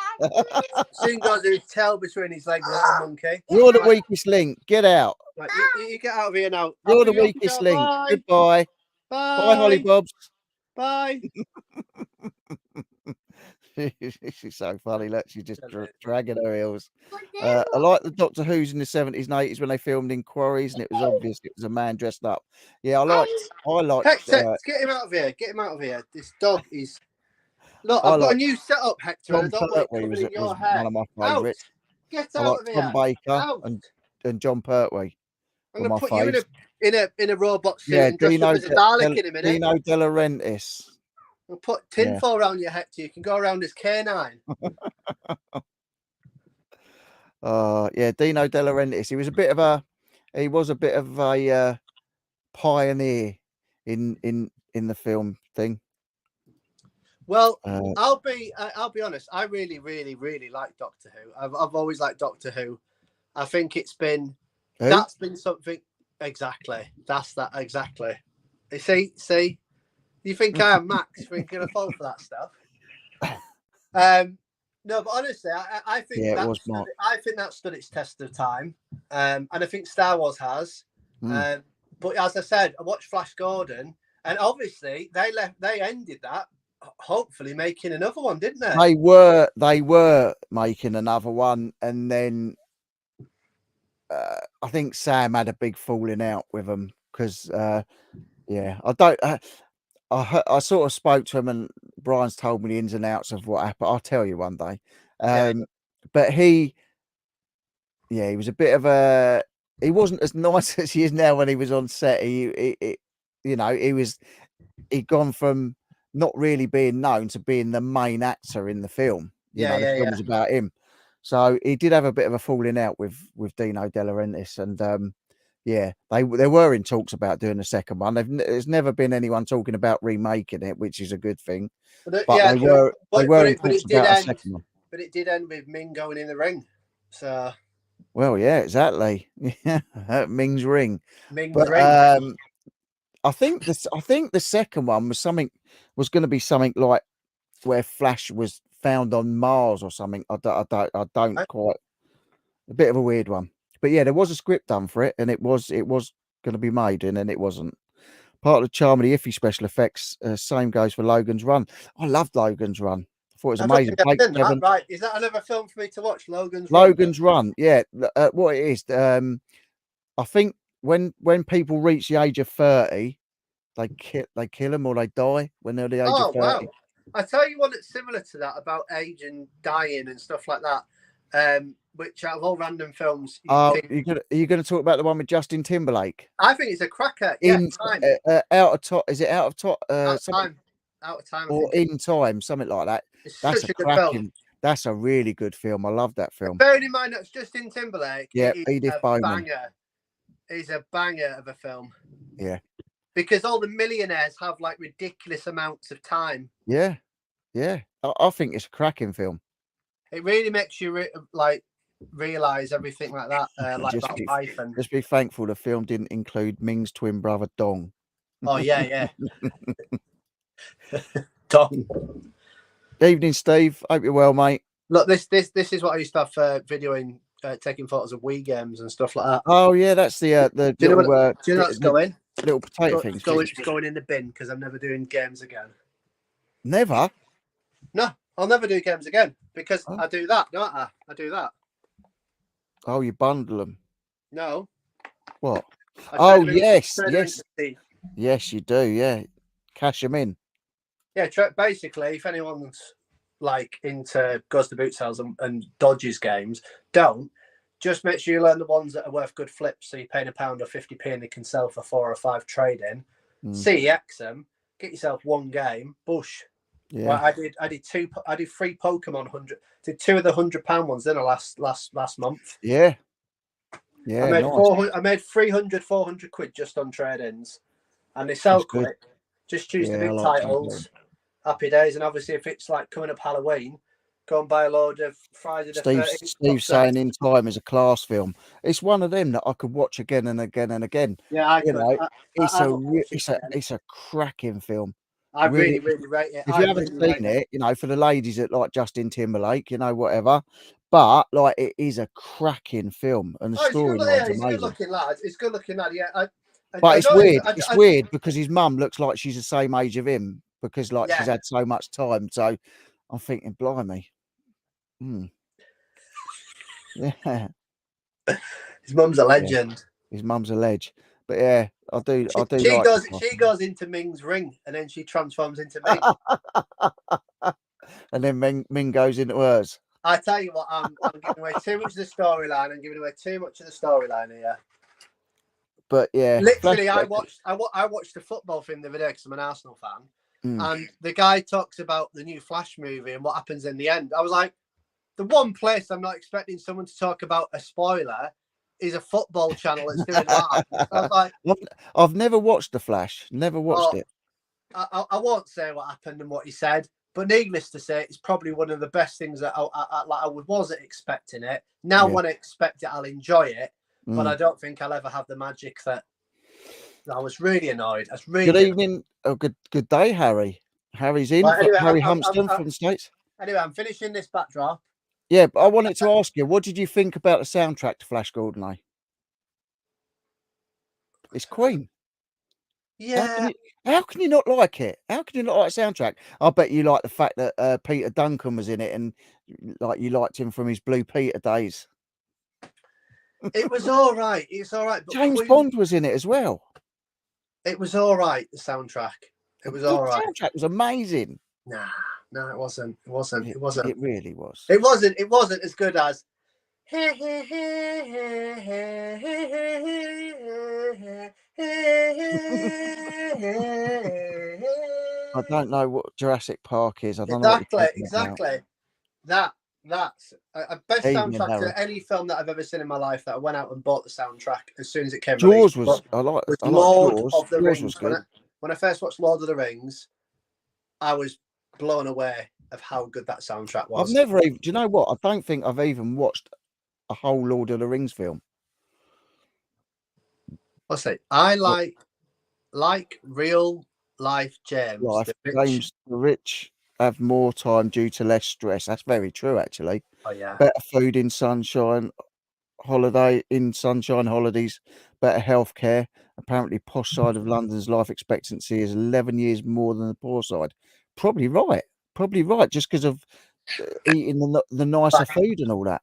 Soon goes his tail between his legs, little monkey. You're the weakest link. Get out. Right, you get out of here now. You're the weakest link. Bye. Goodbye. Bye. Bye, Holly Bobs. Bye. She's so funny. Look, she's just dragging her heels. I like the Doctor Who's in the 70s and 80s when they filmed in quarries, and it was obvious it was a man dressed up. Yeah, I like. Hector, get him out of here. Get him out of here. This dog is. Look, I've got a new setup, Hector. John I don't want Pertwee it was in your hair. one of my favourites. Get I out like of here. Tom Baker and John Pertwee. I'm going to put you in a robot suit and dress Dino, up as a Dalek in a minute. Dino De Laurentiis. We'll put tinfoil around your Hector. You can go around as K9. Yeah, Dino De Laurentiis. He was a bit of a pioneer in the film thing. Well, I'll be honest. I really, really, really like Doctor Who. I've always liked Doctor Who. I think that's been something exactly. That's that exactly. See. You think I am Max? Thinking I fall for that stuff? No, but honestly, I think Yeah, it was Mark. I think that stood its test of time, and I think Star Wars has. But as I said, I watched Flash Gordon, and obviously they ended that, hopefully making another one, didn't they? They were making another one, and then I think Sam had a big falling out with them because yeah, I don't. I sort of spoke to him, and Brian's told me the ins and outs of what happened. I'll tell you one day. But he was a bit of a. He wasn't as nice as he is now when he was on set. He'd gone from not really being known to being the main actor in the film. The film was about him. So he did have a bit of a falling out with Dino De Laurentiis, and they were in talks about doing a second one. There's never been anyone talking about remaking it, which is a good thing. But they were in talks about a second one. But it did end with Ming going in the ring. So. Well, yeah, exactly. Yeah, Ming's ring. I think the second one was going to be something like where Flash was found on Mars or something. I don't quite. A bit of a weird one, but yeah, there was a script done for it, and it was going to be made, and then it wasn't. Part of the charm of the iffy special effects. Same goes for Logan's Run. I loved Logan's Run. I thought it was amazing. Right, is that another film for me to watch? Logan's Run. Yeah, what it is. I think when people reach the age of 30, they kill them or they die when they're the age of 30. Wow. I tell you one that's similar to that about age and dying and stuff like that. Which out of all random films, are you going to talk about the one with Justin Timberlake? I think it's a cracker. Out of Time. Is it Out of Time? Out of Time. Or In Time, something like that. That's a cracking film. That's a really good film. I love that film. Bearing in mind that's Justin Timberlake. Yeah, Edith Bowman. It's a banger of a film. Yeah. Because all the millionaires have like ridiculous amounts of time. Yeah. I think it's a cracking film. It really makes you realize everything like that, about life. And just be thankful the film didn't include Ming's twin brother Dong. Oh yeah. Dong. Evening, Steve. Hope you're well, mate. Look, this is what I used to have videoing, taking photos of Wii games and stuff like that. Oh yeah, that's the do you know what's going? Little potato things. It's going in the bin because I'm never doing games again. Never? No, I'll never do games again because I do that, don't I? I do that. Oh, you bundle them? No. What? Oh, yes. Yes, you do. Yeah, cash them in. Yeah, basically, if anyone's like into goes to boot sales and dodges games, don't. Just make sure you learn the ones that are worth good flips. So you're paying £1 or 50p and they can sell for 4 or 5 trade-in. CEX them, get yourself one game, bush. Yeah. Well, I did 3 Pokemon 100. Did 2 of the £100 ones in the last month. Yeah. Yeah. I made 400 quid just on trade-ins, and they sell quick. Just choose the big titles. Happy days, and obviously if it's like coming up Halloween, go and buy a load of Friday the 13th. Steve's saying In Time is a class film. It's one of them that I could watch again and again and again. Yeah, it's a cracking film. I really rate it. If you haven't seen it, for the ladies that like Justin Timberlake, whatever. But like, it is a cracking film, and the storyline's amazing. It's good looking lad. Yeah. But it's weird. It's weird because his mum looks like she's the same age of him because she's had so much time. So I'm thinking, blimey. Yeah. His mum's a legend. Yeah. His mum's a ledge. But yeah, I do. She goes into Ming's ring and then she transforms into Ming. And then Ming goes into hers. I tell you what, I'm giving away too much of the storyline. I'm giving away too much of the storyline here. But yeah, literally, I watched the football film the other day because I'm an Arsenal fan, and the guy talks about the new Flash movie and what happens in the end. I was like, the one place I'm not expecting someone to talk about a spoiler is a football channel that's doing that. I was like, I've never watched the Flash. Never watched it. I won't say what happened and what he said, but needless to say, it's probably one of the best things that I wasn't expecting it. Now, when I expect it, I'll enjoy it. But I don't think I'll ever have the magic that I was really annoyed. Good evening. Oh, good day, Harry. Harry's in. Harry Humpston from the States. Anyway, I'm finishing this backdrop. Yeah, but I wanted to ask you, what did you think about the soundtrack to Flash Gordon? It's Queen. Yeah, How can you not like it? How can you not like the soundtrack? I bet you like the fact that Peter Duncan was in it, and like you liked him from his Blue Peter days. it was all right. It's all right, but James Queen, Bond was in it as well. it was all right. The soundtrack, it was all right. The soundtrack was amazing. Nah, no, it wasn't. It wasn't. It It wasn't. It really was. It wasn't. It wasn't as good as. I I don't know what Jurassic Park is. I don't know what you're talking about. Exactly. That's a best Evening, soundtrack Harry. to any film that I've ever seen in my life. That I went out and bought the soundtrack as soon as it came. Jaws released. was. But I like Lord Jaws. of the Jaws Rings. was good. When I first watched Lord of the Rings, I was blown away of how good that soundtrack was. I've never even. Do you know what? I don't think I've even watched a whole Lord of the Rings film. What's it? I like real life James. James the rich have more time due to less stress. That's very true, actually. Oh yeah. Better food in sunshine holidays, better healthcare. Apparently, posh side of London's life expectancy is 11 years more than the poor side. Probably right. Just because of eating the nicer food and all that.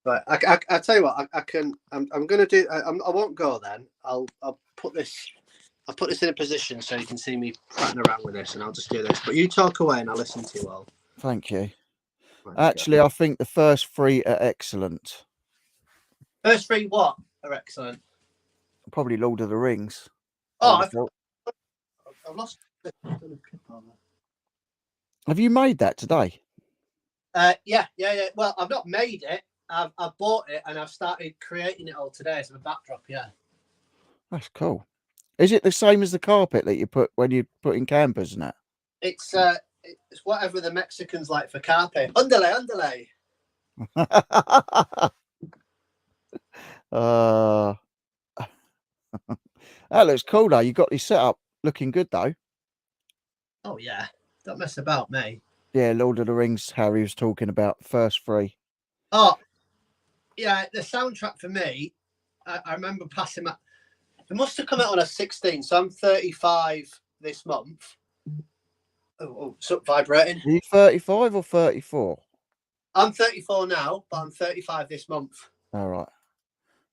But I tell you what, I can. I'm going to do. I won't go then. I'll put this. I'll put this in a position so you can see me prattling around with this, and I'll just do this. But you talk away, and I'll listen to you all. Thank you. Actually, I think the first three are excellent. First three what are excellent? Probably Lord of the Rings. Oh, I've lost. Have you made that today? Yeah. Well, I've not made it. I've bought it and I've started creating it all today as a backdrop. Yeah. That's cool. Is it the same as the carpet that you put when you put in campers and that? It's whatever the Mexicans like for carpet. Underlay. That looks cool though. You got this set up looking good though. Oh yeah, don't mess about, mate. Yeah, Lord of the Rings. Harry was talking about first three. Oh yeah, the soundtrack for me. I remember passing my. It must have come out on a 16, so I'm 35 this month. Oh, something vibrating. Are you 35 or 34? I'm 34 now, but I'm 35 this month. All right.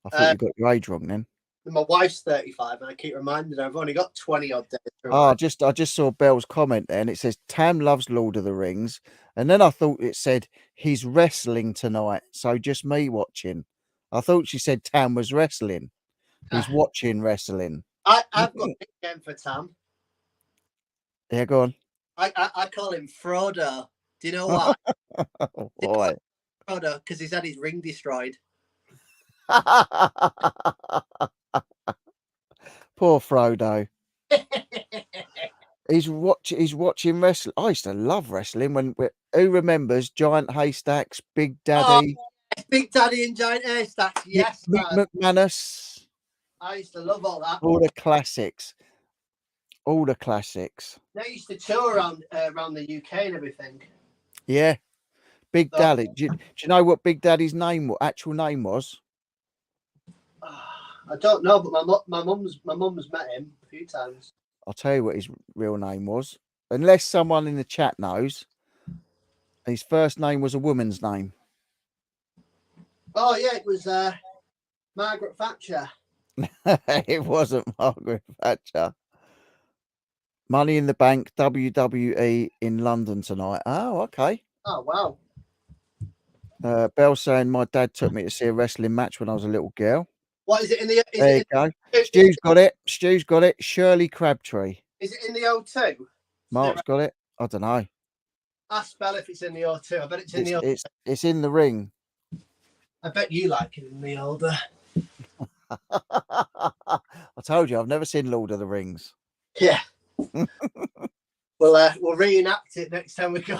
I thought you got your age wrong then. My wife's 35, and I keep reminding her I've only got 20 odd days. I just saw Belle's comment there, and it says Tam loves Lord of the Rings, and then I thought it said he's wrestling tonight, so just me watching. I thought she said Tam was wrestling. He's watching wrestling. I've got a nickname for Tam. Yeah, go on. I call him Frodo. Do you know why? Why? Frodo, because he's had his ring destroyed. Poor Frodo. He's watching wrestling. I used to love wrestling. Who remembers Giant Haystacks, Big Daddy? Oh, Big Daddy and Giant Haystacks. Yes, Mick McManus. I used to love all that. All the classics. They used to tour around the UK and everything. Yeah. Big Daddy. Do you know what Big Daddy's actual name was? I don't know, but my mum's met him a few times. I'll tell you what his real name was. Unless someone in the chat knows. His first name was a woman's name. Oh yeah, it was Margaret Thatcher. It wasn't Margaret Thatcher. Money in the Bank, WWE in London tonight. Oh, okay. Oh wow. Belle saying my dad took me to see a wrestling match when I was a little girl. What is it in the? There you go. Stu's got it. Shirley Crabtree. Is it in the O2? Mark's got it. I don't know. Ask Belle if it's in the O2. I bet it's in the O2. It's in the ring. I bet you like it in the older. I told you I've never seen Lord of the Rings. Yeah. We'll reenact it next time we go.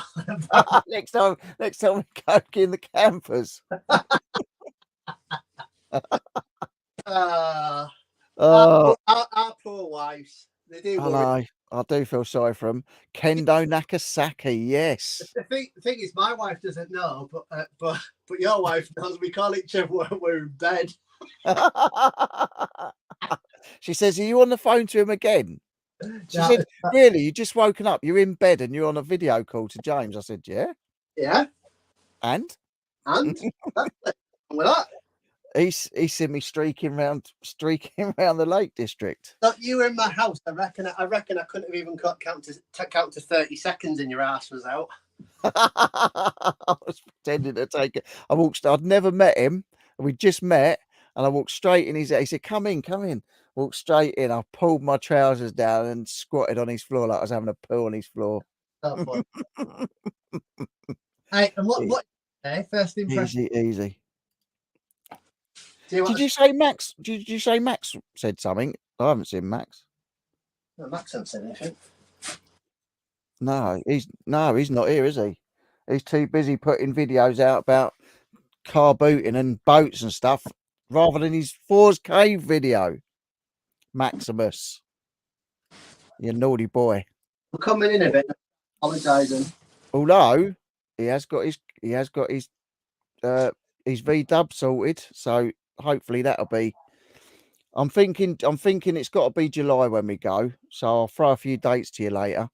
next time we go in the campers. Our poor wives. They do worry. I do feel sorry for them. Kendo Nakasaki, yes. The thing is, my wife doesn't know, but your wife knows. We call each other when we're in bed. She says, "Are you on the phone to him again?" She Yeah, said, "Really? You just woken up? You're in bed and you're on a video call to James?" I said, "Yeah." yeah, And and with that, he seen me streaking round the Lake District. look, you were in my house. I reckon I couldn't have even count to 30 seconds, and your ass was out. I was pretending to take it. I'd never met him. We just met, and I walked straight in his. He said, "Come in, come in." Walked straight in. I pulled my trousers down and squatted on his floor like I was having a poo on his floor. That fun. Hey, and what? Hey, first impression. Easy. Did you say Max? Did you say Max said something? I haven't seen Max. No, Max hasn't said anything. No, he's not here, is he? He's too busy putting videos out about car booting and boats and stuff, rather than his Fours Cave video. Maximus, you naughty boy. We're coming in a bit. Apologising. Although he has got his V-dub sorted, so hopefully that'll be. I'm thinking it's got to be July when we go, so I'll throw a few dates to you later.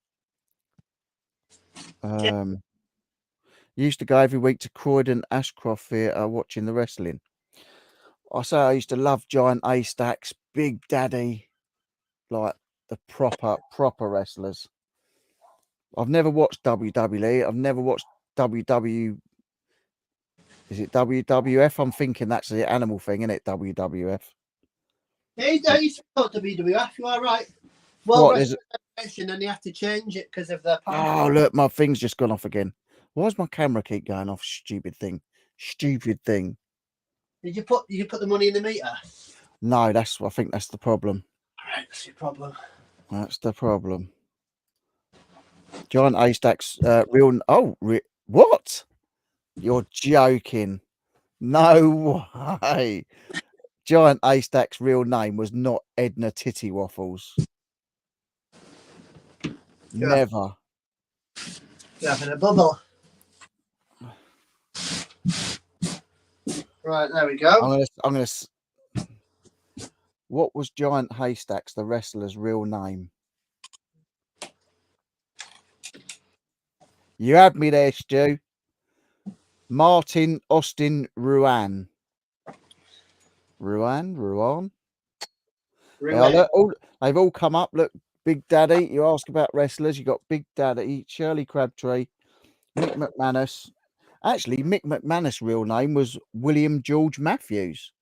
Used to go every week to Croydon Ashcroft Theatre watching the wrestling. I say I used to love Giant A-Stacks, Big Daddy, like the proper wrestlers. I've never watched WWE. I've never watched WW. Is it WWF? I'm thinking that's the animal thing, isn't it? WWF. Yeah, you thought WWF. You are right. Well, What is it? And you have to change it because of their. Oh, look, my thing's just gone off again. Why does my camera keep going off? Stupid thing. Did you put the money in the meter? No, I think that's the problem. All right, that's your problem. That's the problem. Giant A-Stacks what? You're joking. No way. Giant A-Stacks' real name was not Edna Titty Waffles. Yeah. Never. You're having a bubble. Right, there we go. I'm gonna. What was Giant Haystacks, the wrestler's real name? You had me there, Stu. Martin Austin Ruan. Ruan. They've all come up. Look, Big Daddy. You ask about wrestlers. You got Big Daddy, Shirley Crabtree, Mick McManus. Actually, Mick McManus' real name was William George Matthews.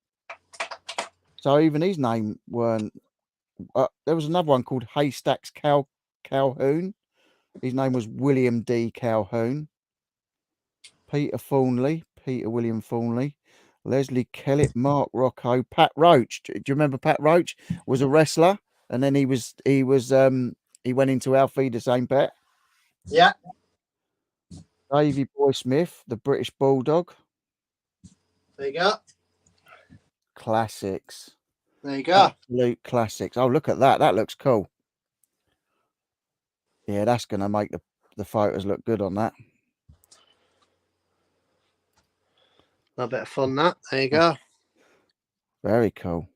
So even his name weren't. There was another one called Haystacks Calhoun. His name was William D. Calhoun. Peter William Thornley. Leslie Kellett, Mark Rocco, Pat Roach. Do you remember Pat Roach? Was a wrestler, and then he went into Alfie the Same Pet. Yeah. Davey Boy Smith, the British Bulldog. There you go. Classics. There you go. Absolute classics. Oh, look at that. That looks cool. Yeah, that's going to make the photos look good on that. A bit of fun, that. There you go. Very cool.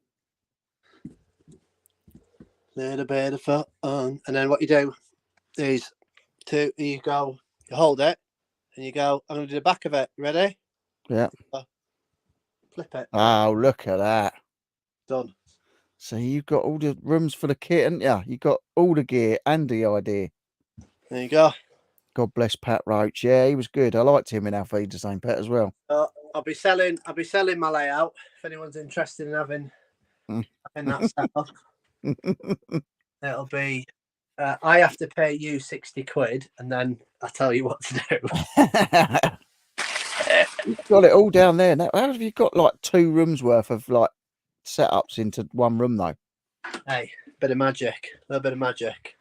Little bit of fun. And then what you do is you hold it, and you go, I'm going to do the back of it. Ready? Yeah. Flip it. Oh, look at that. Done. So you've got all the rooms for the kit, haven't you? You've got all the gear and the idea. There you go. God bless Pat Roach. Yeah, he was good. I liked him in Alfie the Same Pet as well. I'll be selling my layout if anyone's interested in having that set up. It'll be I have to pay you 60 quid and then I tell you what to do. You've got it all down there. Now, how have you got like 2 rooms worth of like setups into one room though? Hey, bit of magic. A little bit of magic.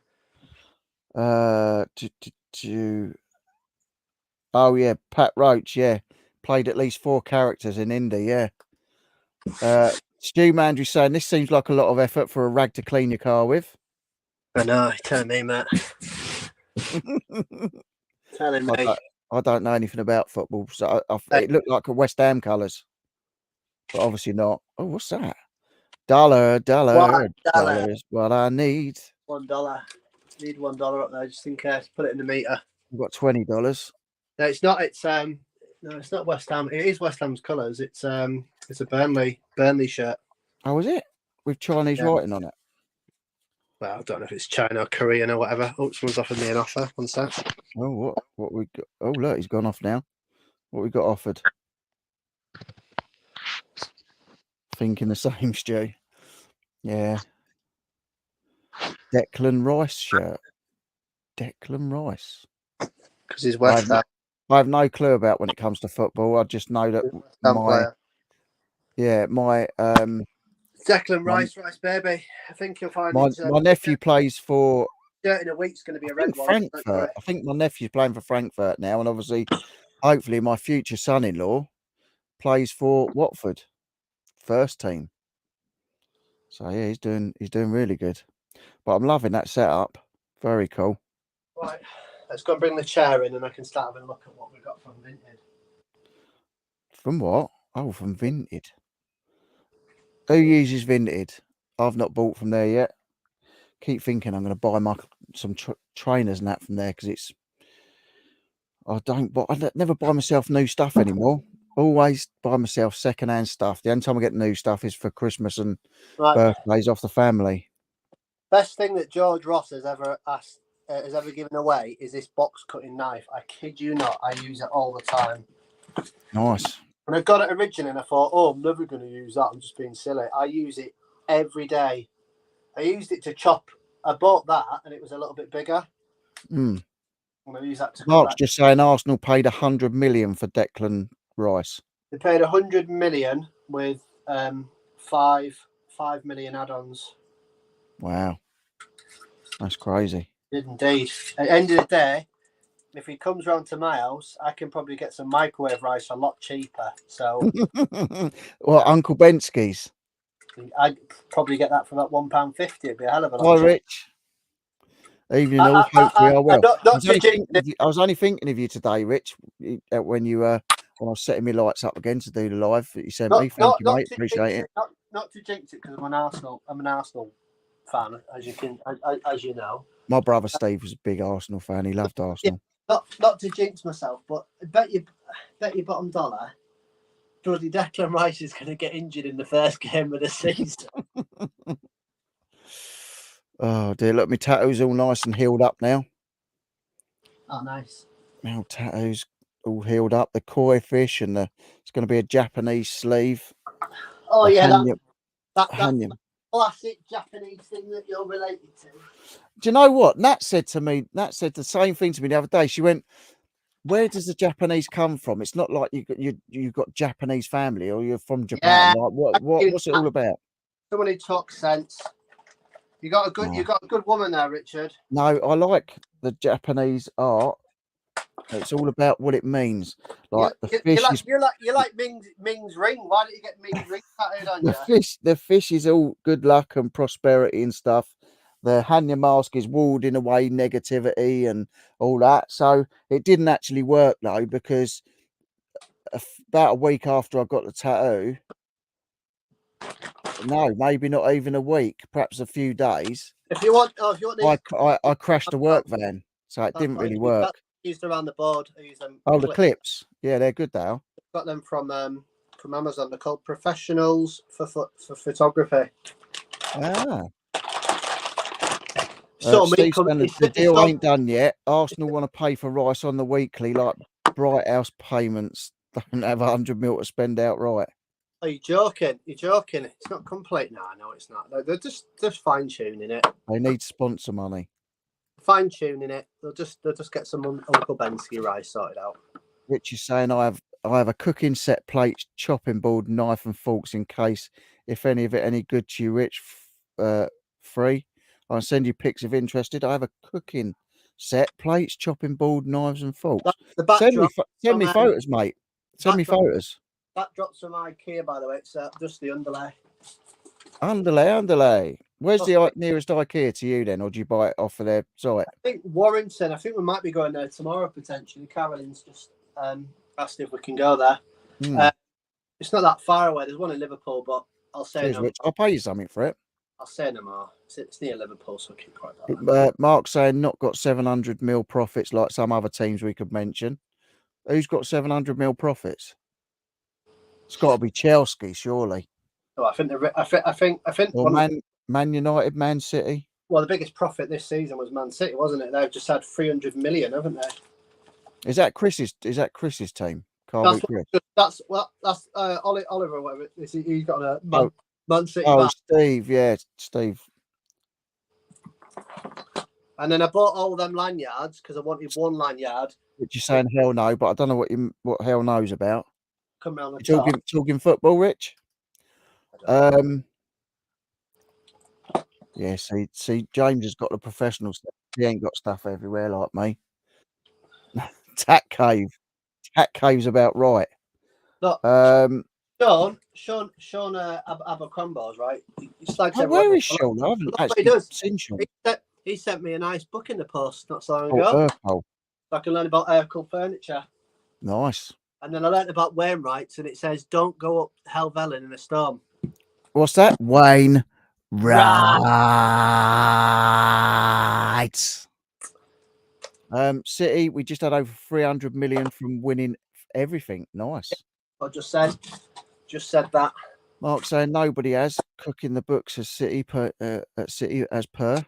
Oh yeah, Pat Roach, yeah. Played at least 4 characters in Indy, yeah. Stu Mandry saying this seems like a lot of effort for a rag to clean your car with. I know, tell me, Matt. Telling me. I don't know anything about football, so it looked like a West Ham colours, but obviously not. Oh, what's that? $1 is what I need. $1. Need $1 up there just in case. Put it in the meter. We've got $20. No, it's not. It's no, it's not West Ham. It is West Ham's colours. It's a Burnley shirt. Oh, is it? With Chinese writing on it. Well, I don't know if it's China or Korean or whatever. Oh, someone's offered me an offer. One sec. Oh, what we got? Oh, look, he's gone off now. What we got offered? Thinking the same, Stu. Yeah. Declan Rice shirt. Declan Rice. Because he's West Ham. I have no clue about when it comes to football. I just know that my Declan Rice, baby. I think you'll find my nephew plays for. In a week's going to be a red one. Frankfurt. I think my nephew's playing for Frankfurt now, and obviously, hopefully, my future son-in-law plays for Watford first team. So yeah, he's doing really good. But I'm loving that setup. Very cool. Right, let's go and bring the chair in, and I can start having a look at what we got from Vinted. From what? Oh, from Vinted. Who uses Vinted? I've not bought from there yet. Keep thinking I'm going to buy some trainers and that from there because I never buy myself new stuff anymore. Always buy myself second-hand stuff. The only time I get new stuff is for Christmas and birthdays off the family. Best thing that George Ross has ever given away is this box cutting knife. I kid you not, I use it all the time. Nice. When I got it originally, and I thought, oh, I'm never going to use that. I'm just being silly. I use it every day. I used it to chop. I bought that, and it was a little bit bigger. I'm going to use that to. Mark's just saying Arsenal paid 100 million for Declan Rice. They paid 100 million with 5 million add-ons. Wow, that's crazy. Indeed. At the end of the day, if he comes round to my house, I can probably get some microwave rice a lot cheaper. So, well, Uncle Bensky's. I'd probably get that for about £1.50. It'd be a hell of a lot. Hi, Rich. Evening, all. Hopefully, I will. I was only thinking of you today, Rich, when I was setting my lights up again to do the live that you sent me. Thank you, mate. Appreciate it. Not to jinx it, because I'm an Arsenal fan, as you know. My brother Steve was a big Arsenal fan. He loved Arsenal. Yeah, not to jinx myself, but I bet you bottom dollar, bloody Declan Rice is going to get injured in the first game of the season. Oh dear, look, my tattoo's all nice and healed up now. Oh, nice. Now tattoos all healed up. The koi fish and it's going to be a Japanese sleeve. Oh yeah, that classic Japanese thing that you're related to. Do you know what? Nat said the same thing to me the other day. She went, "Where does the Japanese come from? It's not like you've got Japanese family or you're from Japan. Yeah, like what's it all about?" Someone who talks sense. You got a good woman there, Richard. No, I like the Japanese art. It's all about what it means. Like the fish you like Ming's ring. Why don't you get Ming's ring tattooed on you? The fish is all good luck and prosperity and stuff. The Hanya mask is warding away negativity and all that. So it didn't actually work though, because about a week after I got the tattoo, no, maybe not even a week, perhaps a few days. If you want I crashed a work van, so it didn't really work. Used around the board. I use them. Oh, the clips. Yeah, they're good though. Got them from Amazon. They're called Professionals for Photography. Ah. The deal ain't done yet. Arsenal want to pay for Rice on the weekly, like Bright House payments. Don't have 100 mil to spend outright. Are you joking? You're joking. It's not complete. No, it's not. They're just fine tuning it. They need sponsor money. Fine tuning it. They'll just get some Uncle Bensky rice sorted out. Rich is saying I have a cooking set, plates, chopping board, knife and forks in case if any of it any good to you, Rich. Free. I'll send you pics if interested. I have a cooking set, plates, chopping board, knives and forks. Send me photos, mate. Send me photos. That drops from IKEA, by the way. It's just the underlay. Underlay. Where's the nearest IKEA to you then, or do you buy it off of their site? I think Warrington. I think we might be going there tomorrow potentially. Carolyn's just asked if we can go there. It's not that far away. There's one in Liverpool, but I'll say Cheers, no. Rich. I'll pay you something for it. I'll say no more. It's near Liverpool, so I keep quiet about that. Mark's saying not got 700 mil profits like some other teams we could mention. Who's got 700 mil profits? It's got to be Chelsea, surely. Oh, I think. Or Man United, Man City. Well, the biggest profit this season was Man City, wasn't it? They've just had 300 million, haven't they? Is that Chris's team? That's Oliver or whatever. He's got a Man City. Oh, Steve, yeah, Steve. And then I bought all them lanyards because I wanted one lanyard. Which you're saying hell no, but I don't know what hell knows about. Come round the top. Talking football, Rich. Yeah, see, James has got the professional stuff. He ain't got stuff everywhere like me. Tat Cave's about right. Look, Sean Abercrombie's right. He slags where is Sean? I haven't actually seen Sean. He sent me a nice book in the post not so long ago. So I can learn about Urkel furniture. Nice. And then I learned about Wainwright's, and it says, "Don't go up Helvellyn in a storm." What's that? Wayne. Right. City, we just had over 300 million from winning everything. Nice. I just said that. Mark saying nobody has cooking the books as City at City as per.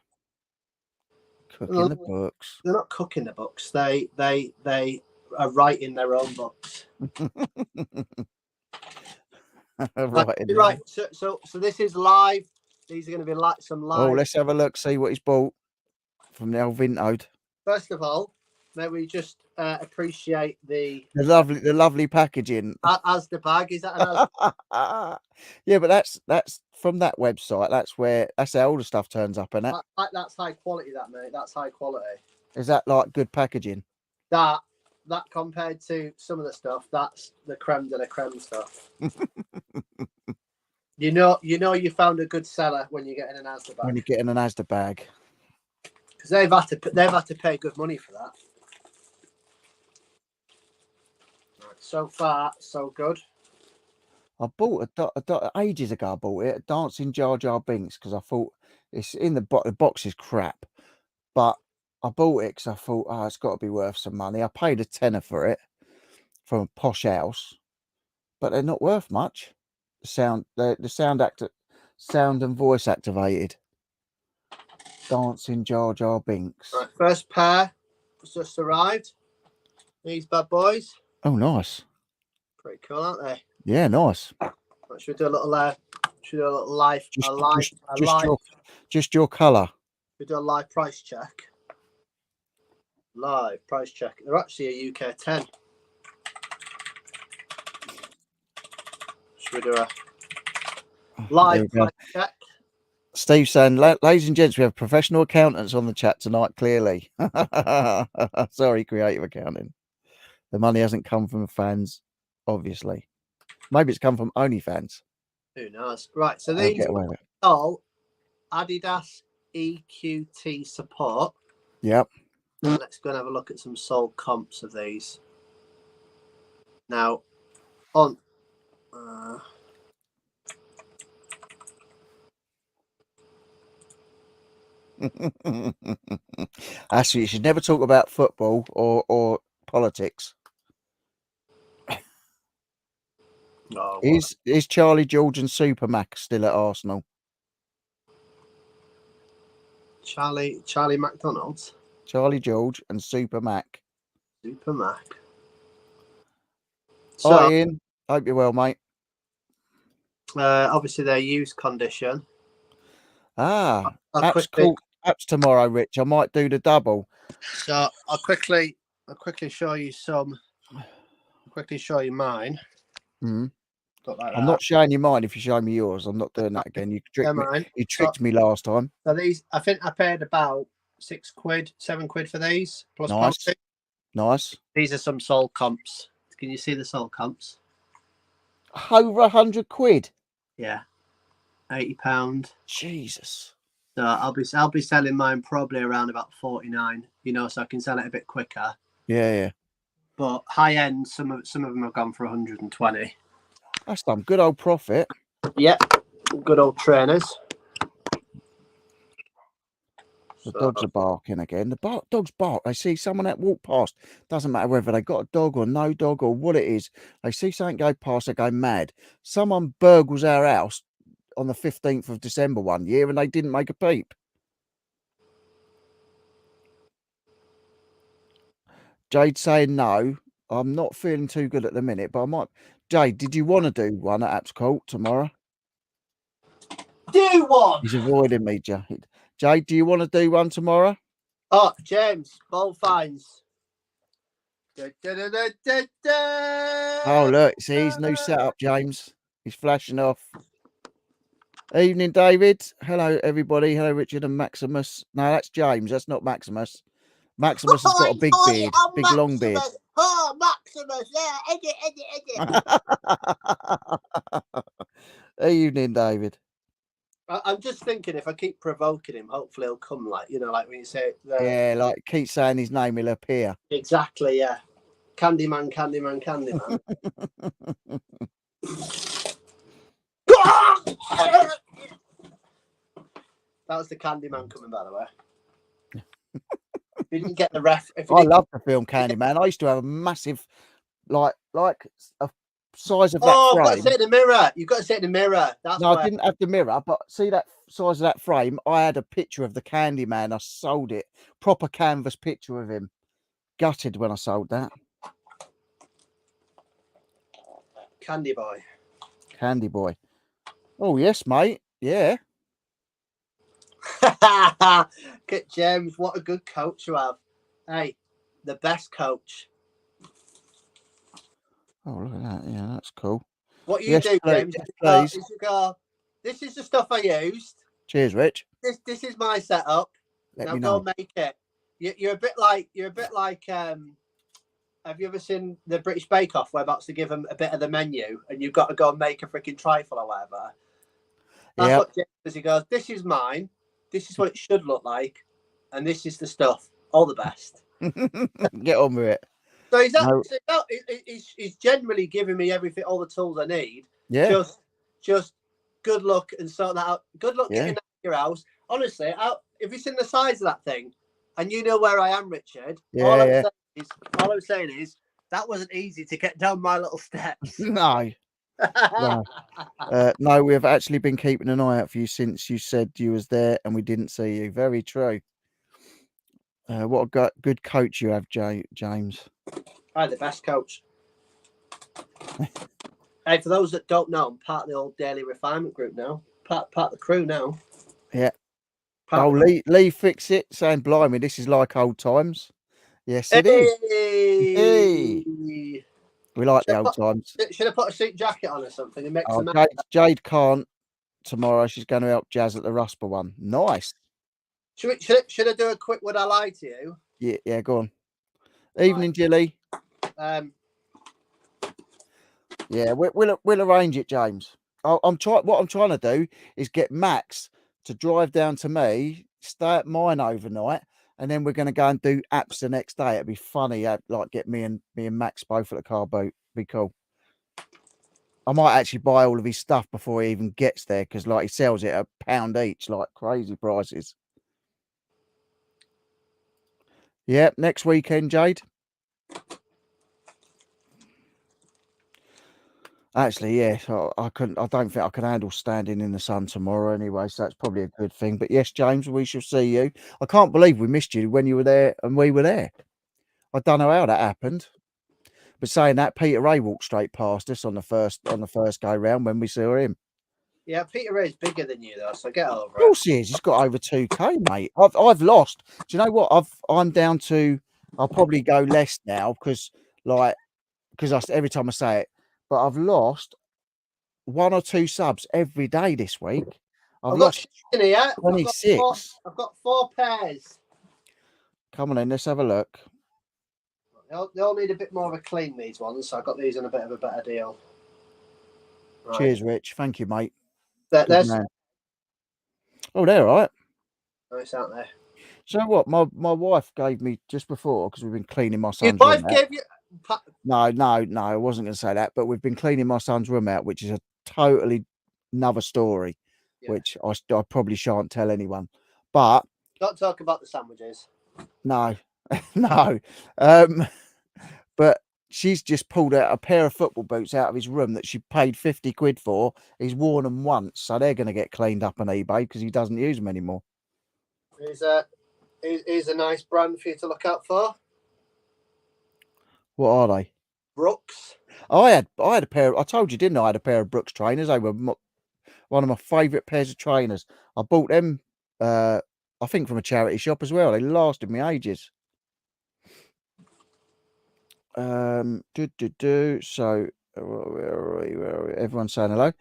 Cooking the books. They're not cooking the books. They are writing their own books. Right. So this is live. These are going to be some live. Oh, let's have a look. See what he's bought from the old Vintoed. First of all, may we just appreciate the lovely packaging. As the bag is that? Yeah, but that's from that website. That's how all the stuff turns up, isn't it? That's high quality, that mate. That's high quality. Is that like good packaging? That compared to some of the stuff, that's the creme de la creme stuff. You know you found a good seller when you're getting an Asda bag. When you're getting an Asda bag, because they've had to pay good money for that. Right, so far, so good. I bought ages ago. I bought it, a Dancing Jar Jar Binks, because I thought it's in the box is crap, but I bought it because I thought, it's got to be worth some money. I paid a tenner for it from a posh house, but they're not worth much. The sound and voice activated Dancing Jar Jar Binks. Right, first pair has just arrived. These bad boys. Oh, nice. Pretty cool, aren't they? Yeah, nice. Right, should we do a little live? Just your colour. We do a live price check. Live price check. They're actually a UK 10. Should we do a live price check? Steve saying, ladies and gents, we have professional accountants on the chat tonight, clearly. Sorry, creative accounting. The money hasn't come from fans, obviously. Maybe it's come from OnlyFans. Who knows? Right, so these are all Adidas EQT support. Yep. Let's go and have a look at some sold comps of these. Now, on Actually, you should never talk about football or politics. Is Charlie George and Super Mac still at Arsenal? Charlie McDonald's? Charlie George and Super Mac. Super Mac. So, hi, Ian. Hope you're well, mate. Obviously, their used condition. Apps tomorrow, Rich. I might do the double. So I'll quickly show you some. Quickly show you mine. Mm. I'm not showing you mine if you show me yours. I'm not doing that again. You tricked me last time. So these, I think I paid about £6, £7 for these. Plus nice. Nice. These are some sold comps. Can you see the sold comps? Over £100. Yeah. £80. Jesus. So I'll be selling mine probably around about 49, so I can sell it a bit quicker. Yeah. But high end, some of them have gone for 120. That's some good old profit. Yep, good old trainers. The dogs are barking again. The dogs bark. They see someone that walk past. Doesn't matter whether they got a dog or no dog or what it is. They see something go past, they go mad. Someone burgles our house on the 15th of December one year and they didn't make a peep. Jade saying no. I'm not feeling too good at the minute, but I might. Jade, did you want to do one at Apps Court tomorrow? Do one. He's avoiding me, Jade. Jade, do you want to do one tomorrow? Oh, James, ball finds. Oh, look, see his new setup, James. He's flashing off. Evening, David. Hello, everybody. Hello, Richard and Maximus. No, that's James. That's not Maximus. Maximus has got a big beard, big long beard. Oh, Maximus, yeah, edit. Evening, David. I'm just thinking if I keep provoking him, hopefully he'll come. Like when you say, yeah, like keep saying his name, he'll appear. Exactly, yeah. Candyman. That was the Candyman coming, by the way. You didn't get the ref. I love the film Candyman. I used to have a massive, like a size of that frame. I've got to sit in the mirror. You've got to sit in the mirror. I didn't have the mirror, but see that size of that frame? I had a picture of the Candyman. I sold it. Proper canvas picture of him. Gutted when I sold that. Candy boy. Candy boy. Oh, yes, mate. Yeah. Get James, what a good coach you have. Hey, the best coach. Oh, look at that. Yeah, that's cool. What you do, James, is you go, this is the stuff I used. Cheers, Rich. This is my setup. Let me go know. Make it. You're a bit like have you ever seen the British Bake Off where about to give them a bit of the menu and you've got to go and make a freaking trifle or whatever? That's what James does. He goes, this is mine. This is what it should look like. And this is the stuff. All the best. Get on with it. So he's generally giving me everything, all the tools I need. Yeah. Just good luck and sort that out. Good luck getting that your house. Honestly, if you've seen the size of that thing and you know where I am, Richard, all I'm saying is that wasn't easy to get down my little steps. No. No, we have actually been keeping an eye out for you since you said you was there and we didn't see you. Very true. What a good coach you have, James. I'm the best coach. Hey, for those that don't know, I'm part of the old Daily Refinement group now. Part of the crew now. Yeah. Lee fix it, saying, blimey, this is like old times. Yes, it is. Hey. We like the old times. Should I put a suit jacket on or something and mix them out? Jade can't tomorrow. She's going to help Jazz at the Rusper one. Nice. Should I do a quick would I lie to you? Yeah, go on. Evening, Jilly. Yeah, we'll arrange it, James. What I'm trying to do is get Max to drive down to me, stay at mine overnight, and then we're going to go and do apps the next day. It'd be funny, like get me and Max both at the car boat. Be cool. I might actually buy all of his stuff before he even gets there because, like, he sells it at £1 each, like crazy prices. Yeah, next weekend, Jade. Actually, yeah, I don't think I can handle standing in the sun tomorrow anyway, so that's probably a good thing. But yes, James, we shall see you. I can't believe we missed you when you were there and we were there. I don't know how that happened. But saying that, Peter Ray walked straight past us on the first go round when we saw him. Yeah, Peter Ray's bigger than you though, so get over it. Of course he is. He's got over 2K, mate. I've lost. Do you know what? I'm down to. I'll probably go less now because every time I say it. But I've lost 1 or 2 subs every day this week. I've lost 26. I've got 4 pairs. Come on in, let's have a look. They all need a bit more of a clean, these ones, so I got these on a bit of a better deal. Right. Cheers, Rich. Thank you, mate. Oh, they're all right. Nice, aren't they? So what? My wife gave me just before, because we've been cleaning my Your son's wife room out. gave you. No, I wasn't going to say that, but we've been cleaning my son's room out, which is a totally another story, Yeah. which I probably shan't tell anyone. But Don't talk about the sandwiches. no, no. But she's just pulled out a pair of football boots out of his room that she paid 50 quid for. He's worn them once, so they're going to get cleaned up on eBay because he doesn't use them anymore. Is a nice brand for you to look out for. What are they? Brooks. I had a pair. I told you, didn't I? I had a pair of Brooks trainers. They were one of my favourite pairs of trainers. I bought them, I think, from a charity shop as well. They lasted me ages. So where are we? Everyone's saying hello.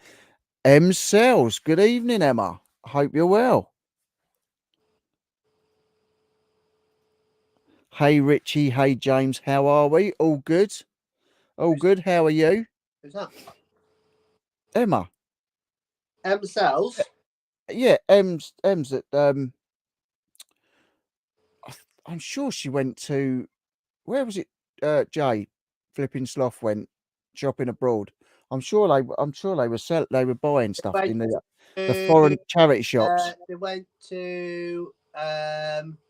M Cells. Good evening, Emma. Hope you're well. Hey Richie. Hey James. How are we? All good. All good. How are you? Who's that? Emma. M Cells. Yeah, M's at I'm sure she went to, where was it? Jay Flipping Sloth went shopping abroad. I'm sure they were buying stuff in the foreign charity shops. They went to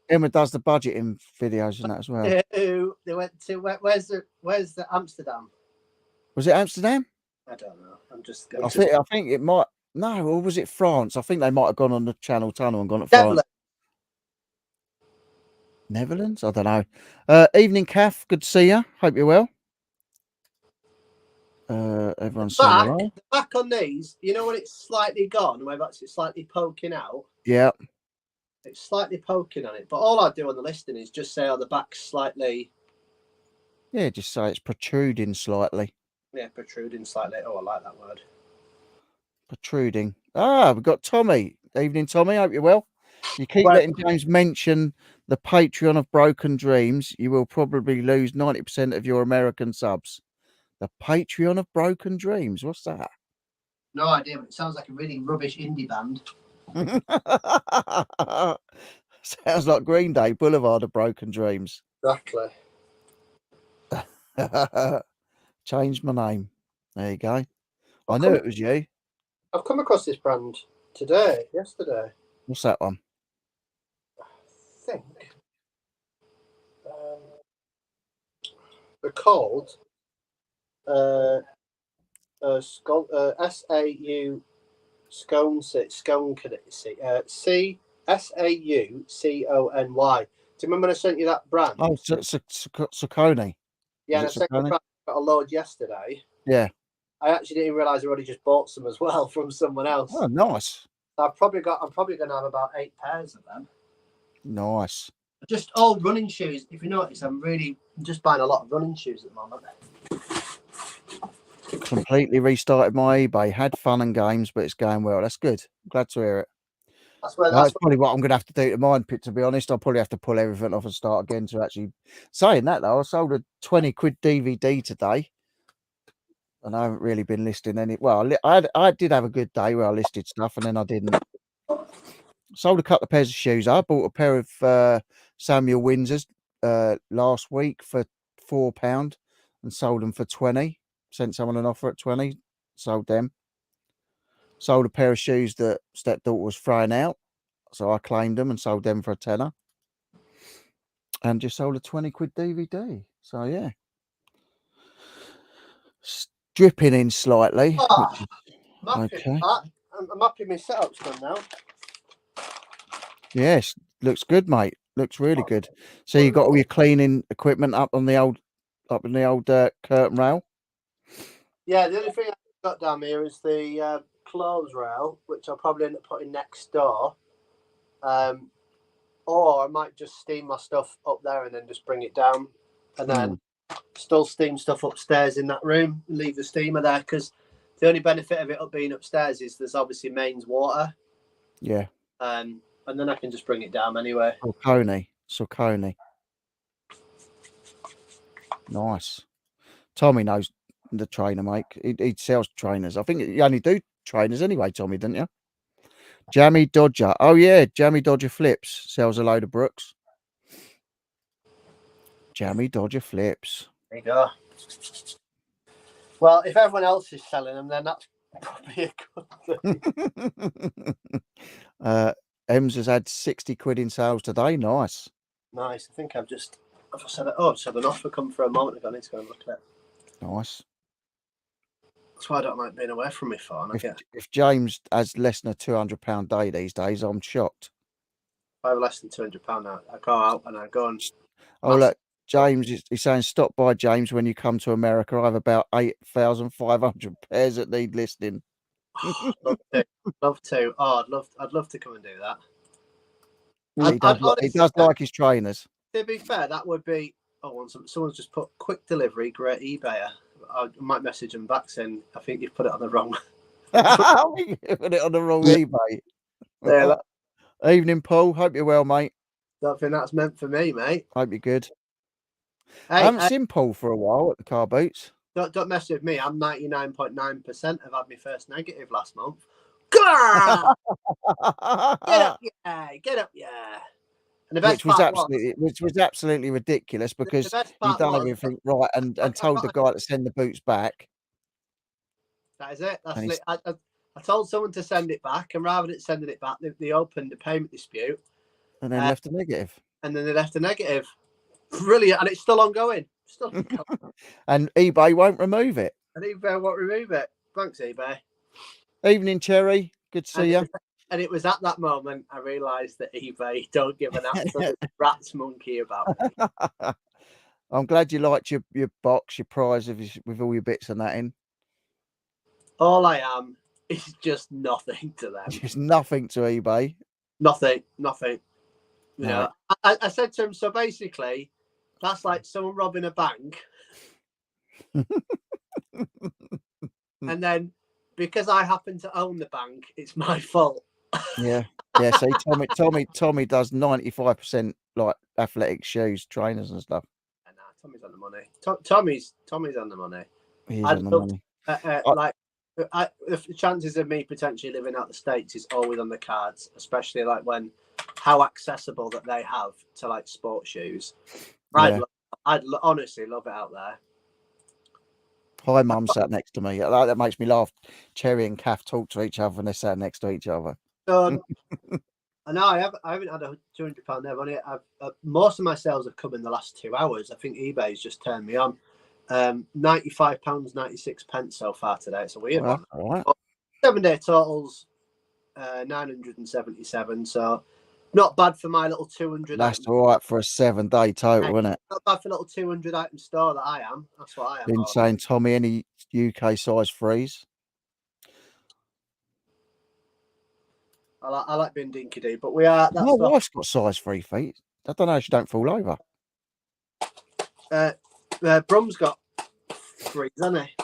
Emma does the budgeting videos and that as well. They went to where's the Amsterdam? Was it Amsterdam? I don't know. I think it might, no, or was it France? I think they might have gone on the Channel Tunnel and gone to France. Netherlands? I don't know. Evening, Kath. Good to see you. Hope you're well. Everyone's saying hello. The back on these, you know when it's slightly gone, where it's slightly poking out? Yeah. It's slightly poking on it. But all I do on the listing is just say, the back's slightly... Yeah, just say it's protruding slightly. Yeah, protruding slightly. Oh, I like that word. Protruding. Ah, we've got Tommy. Evening, Tommy. Hope you're well. You keep letting James mention the Patreon of Broken Dreams. You will probably lose 90% of your American subs. The Patreon of Broken Dreams. What's that? No idea, but it sounds like a really rubbish indie band. Sounds like Green Day, Boulevard of Broken Dreams. Exactly. Changed my name. There you go. I knew it was you. I've come across this brand yesterday. What's that one? I think they're called SAU SAUCONY. Do you remember I sent you that brand? Oh, Saucony. Yeah, and I sent you a load yesterday. Yeah. I actually didn't realise I already just bought some as well from someone else. Oh, nice. So I'm probably going to have about 8 pairs of them. Nice. Just all running shoes. If you notice, I'm just buying a lot of running shoes at the moment. Completely restarted my eBay. Had fun and games, but it's going well. That's good. I'm glad to hear it. That's probably what I'm going to have to do to mine, to be honest. I'll probably have to pull everything off and start again to actually... Saying that, though, I sold a 20 quid DVD today. And I haven't really been listing any... Well, I did have a good day where I listed stuff, and then I didn't. Sold a couple of pairs of shoes. I bought a pair of Samuel Windsors last week for £4 and sold them for 20. Sent someone an offer at 20. Sold them. Sold a pair of shoes that stepdaughter was throwing out. So I claimed them and sold them for a tenner. And just sold a 20 quid DVD. So, yeah. Dripping in slightly. Okay. I'm happy my setup's done now. Yes. Looks good, mate. Looks really good. So you got all your cleaning equipment up in the old curtain rail? Yeah, the only thing I've got down here is the clothes rail, which I'll probably end up putting next door. Or I might just steam my stuff up there and then just bring it down. And then still steam stuff upstairs in that room. Leave the steamer there, because the only benefit of it being upstairs is there's obviously mains water. Yeah. And then I can just bring it down anyway. Saucony. Nice. Tommy knows the trainer, mate. He sells trainers. I think you only do trainers anyway, Tommy, didn't you? Jammy Dodger. Oh yeah, Jammy Dodger Flips sells a load of Brooks. Jammy Dodger Flips. There you go. Well, if everyone else is selling them, then that's probably a good thing. Ems has had 60 quid in sales today. Nice. Nice. I think I've just said it. Oh, I've just had an offer come for a moment ago. I need to go and look at it. Nice. That's why I don't like being away from my phone. If James has less than a £200 day these days, I'm shocked. If I have less than £200, I go out and I go and. Oh look, James is saying stop by, James, when you come to America. I have about 8,500 pairs that need listing. Love to. Oh, I'd love to come and do that. He does like his trainers. To be fair, that would be. Oh, someone's just put quick delivery, great eBayer. I might message them back saying I think you've put it on the wrong. Put it on the wrong eBay. Yeah, Evening, Paul. Hope you're well, mate. Don't think that's meant for me, mate. Hope you're good. Hey, I haven't seen Paul for a while at the car boots. Don't mess with me. I'm 99.9% have had my first negative last month. Get up, yeah. And the best which was absolutely ridiculous because you've done everything right and told the guy to send the boots back. That is it. I told someone to send it back, and rather than sending it back, they opened the payment dispute. And then left a negative. And then they left a negative. Brilliant. And it's still ongoing. And eBay won't remove it. And eBay won't remove it. Thanks, eBay. Evening, Cherry. Good to see you. And it was at that moment I realised that eBay don't give an absolute rat's monkey about me. I'm glad you liked your box, your prize with all your bits and that in. All I am is just nothing to them. Just nothing to eBay. Nothing. You know, I said to him, so basically, that's like someone robbing a bank. And then because I happen to own the bank, it's my fault. Yeah. See, Tommy does 95% like athletic shoes, trainers and stuff. Nah, Tommy's on the money. Tommy's on the money. He's on the money. The chances of me potentially living out the States is always on the cards, especially like how accessible that they have to like sports shoes. I'd honestly love it out there. Hi, Mum sat next to me. That makes me laugh. Cherry and Kath talk to each other and they sat next to each other. So, no, I haven't had a £200 there money. Most of my sales have come in the last 2 hours. I think eBay's just turned me on. £95.96 so far today. It's a weird one. All right. 7-day totals, 977. So not bad for my little 200. That's all right for a 7-day total, isn't it? Not bad for a little 200 item store that I am. That's what I am. Been saying, Tommy, any UK size threes? I like being dinky-doo, but we are. My wife's got size 3 feet. I don't know if she don't fall over. Brum's got 3, hasn't he?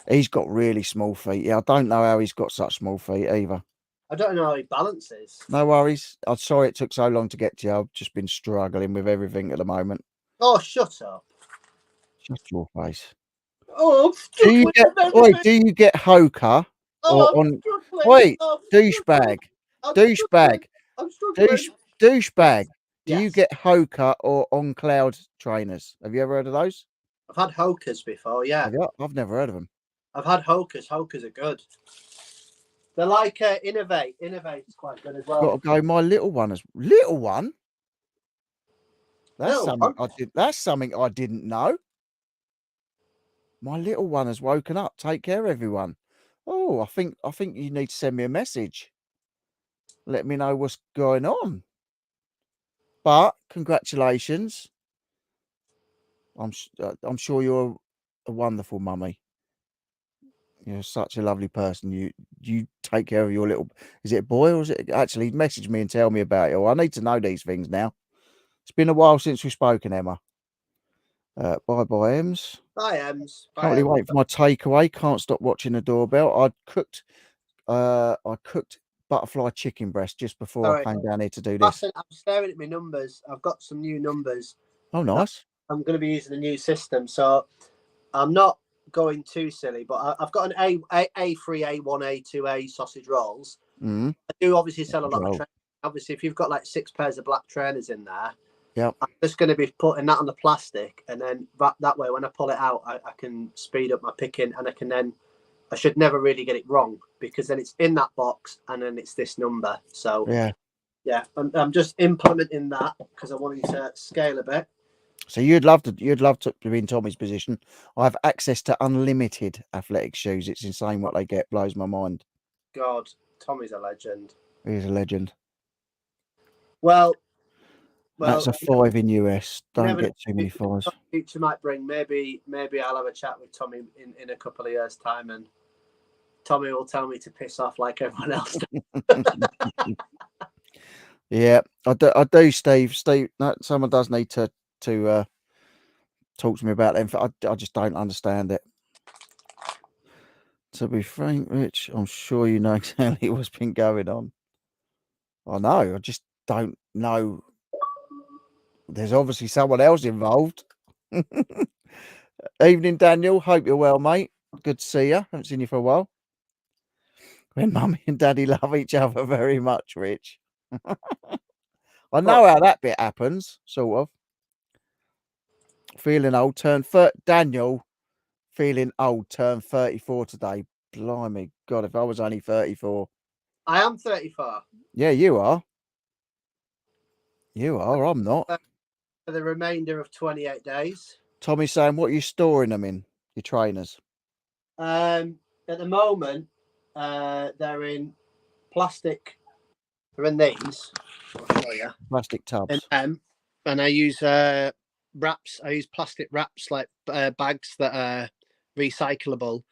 He's got really small feet. Yeah, I don't know how he's got such small feet either. I don't know how he balances. No worries. I'm sorry it took so long to get to you. I've just been struggling with everything at the moment. Oh, shut up. Shut your face. Oh, do you get Hoka? Douchebag. Douchebag. Do you get Hoka or On Cloud trainers? Have you ever heard of those? I've had Hokas before, yeah. I've never heard of them. I've had Hokas. Hokas are good. They're like Innovate. Innovate's quite good as well. Got to go. My little one is little one. That's something I didn't know. My little one has woken up. Take care, everyone. Oh, I think you need to send me a message. Let me know what's going on. But congratulations. I'm sure you're a wonderful mummy. You're such a lovely person. You take care of your little. Is it a boy or is it actually? Message me and tell me about it. I need to know these things now. It's been a while since we've spoken, Emma. Bye, Ems. Bye, Ems. Can't really wait for my takeaway. Can't stop watching the doorbell. I cooked butterfly chicken breast just before I came down here to do this. I'm staring at my numbers. I've got some new numbers. Oh, nice. I'm going to be using a new system, so I'm not going too silly. But I've got an A3, A1, A2, A sausage rolls. Mm. I do obviously sell a lot of Well, trainers. Obviously, if you've got like 6 pairs of black trainers in there, yep. I'm just going to be putting that on the plastic, and then that way, when I pull it out, I can speed up my picking, and I should never really get it wrong, because then it's in that box, and then it's this number. So yeah, I'm just implementing that because I wanted to scale a bit. So you'd love to be in Tommy's position. I have access to unlimited athletic shoes. It's insane what they get. Blows my mind. God, Tommy's a legend. He's a legend. Well, That's a 5 in US. Don't get too many 5s. Future might bring. Maybe I'll have a chat with Tommy in a couple of years' time, and Tommy will tell me to piss off like everyone else does. Yeah, I do, Steve. No, someone does need to talk to me about them. I just don't understand it. To be frank, Rich, I'm sure you know exactly what's been going on. I know. I just don't know. There's obviously someone else involved. Evening, Daniel. Hope you're well, mate. Good to see you. Haven't seen you for a while. When Mummy and Daddy love each other very much, Rich. I know how that bit happens, sort of. Feeling old, Daniel, feeling old, turned 34 today. Blimey, God, if I was only 34. I am 34. Yeah, you are. You are. I'm not. For the remainder of 28 days. Tommy's saying, what are you storing them in, your trainers? At the moment, they're in plastic. They're in these. I'll show you. Plastic tubs. And I use wraps. I use plastic wraps, like bags that are recyclable.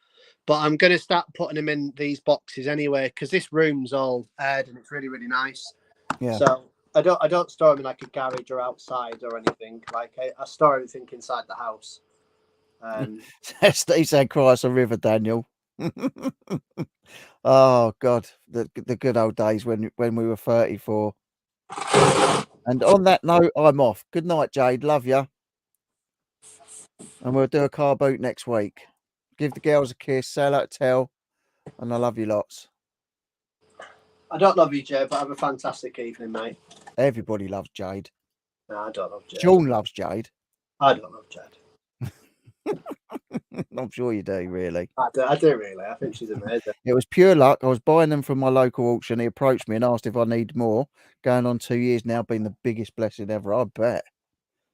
But I'm going to start putting them in these boxes anyway, because this room's all aired and it's really, really nice. Yeah. So I don't store them in like a garage or outside or anything. Like I store everything inside the house. Steve said, "Cry us a river, Daniel." Oh God, the good old days when we were 34. And on that note, I'm off. Good night, Jade. Love you. And we'll do a car boot next week. Give the girls a kiss. Say hello to Tell. And I love you lots. I don't love you, Jay, but have a fantastic evening, mate. Everybody loves Jade. No, I don't love Jade. Sean loves Jade. I don't love Jade. I'm sure you do, really. I do really. I think she's amazing. It was pure luck. I was buying them from my local auction. He approached me and asked if I need more. Going on 2 years now, been the biggest blessing ever, I bet.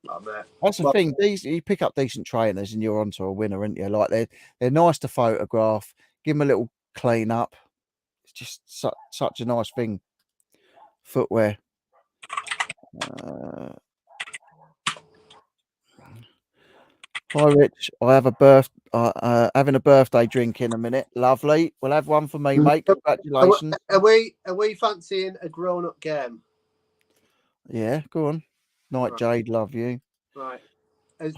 Oh, mate. That's the thing. You pick up decent trainers and you're onto a winner, aren't you? Like they're nice to photograph. Give them a little clean up. It's just such a nice thing. Footwear. Hi, Rich. I have having a birthday drink in a minute. Lovely. We'll have one for me, mate. Congratulations. Are we fancying a grown-up game? Yeah, go on. Night, right. Jade. Love you. Right. Has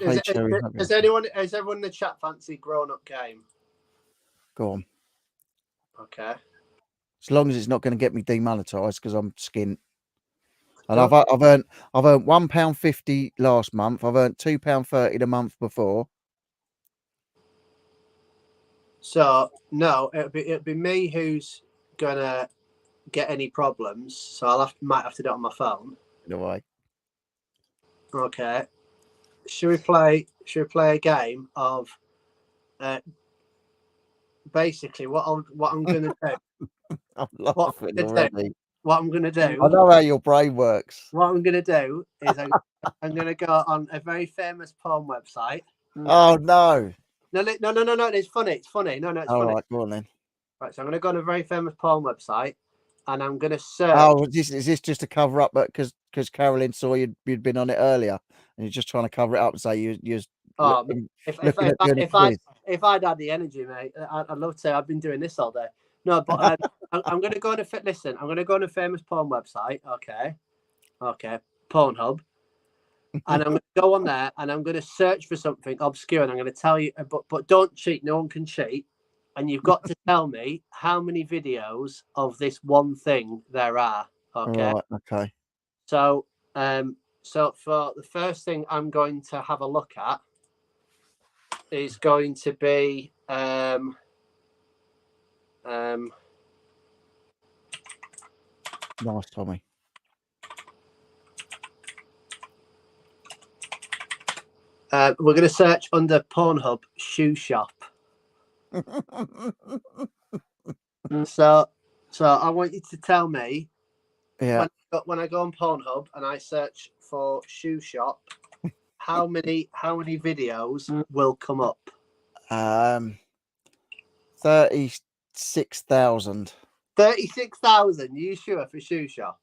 everyone in the chat fancy grown-up game? Go on. Okay. As long as it's not going to get me demonetized because I'm skint. And I've earned £1.50 last month. I've earned £2.30 the month before. So no, it'd be me who's gonna get any problems. So might have to do it on my phone. No way. Okay. Should we play a game of basically what I'm gonna do? I'm laughing already. What I'm gonna do? I know how your brain works. What I'm gonna do is I'm gonna go on a very famous porn website. Oh no. No, it's funny. It's funny. No, it's funny. All right, go on then. Right, so I'm gonna go on a very famous porn website and I'm gonna search. Oh, is this just a cover up? But because Carolyn saw you'd been on it earlier, and you're just trying to cover it up and say you're. Oh, if I'd had the energy, mate, I'd love to. I've been doing this all day. No, but I'm gonna go on listen. I'm gonna go on a famous porn website. Okay, Pornhub, and I'm gonna go on there and I'm gonna search for something obscure, and I'm gonna tell you. But don't cheat. No one can cheat. And you've got to tell me how many videos of this one thing there are. Okay. Right, okay. So for the first thing I'm going to have a look at is going to be Nice, Tommy. We're going to search under Pornhub shoe shop. So I want you to tell me when I go on Pornhub and I search for shoe shop, how many videos will come up? 36,000. 36,000. You sure for shoe shop?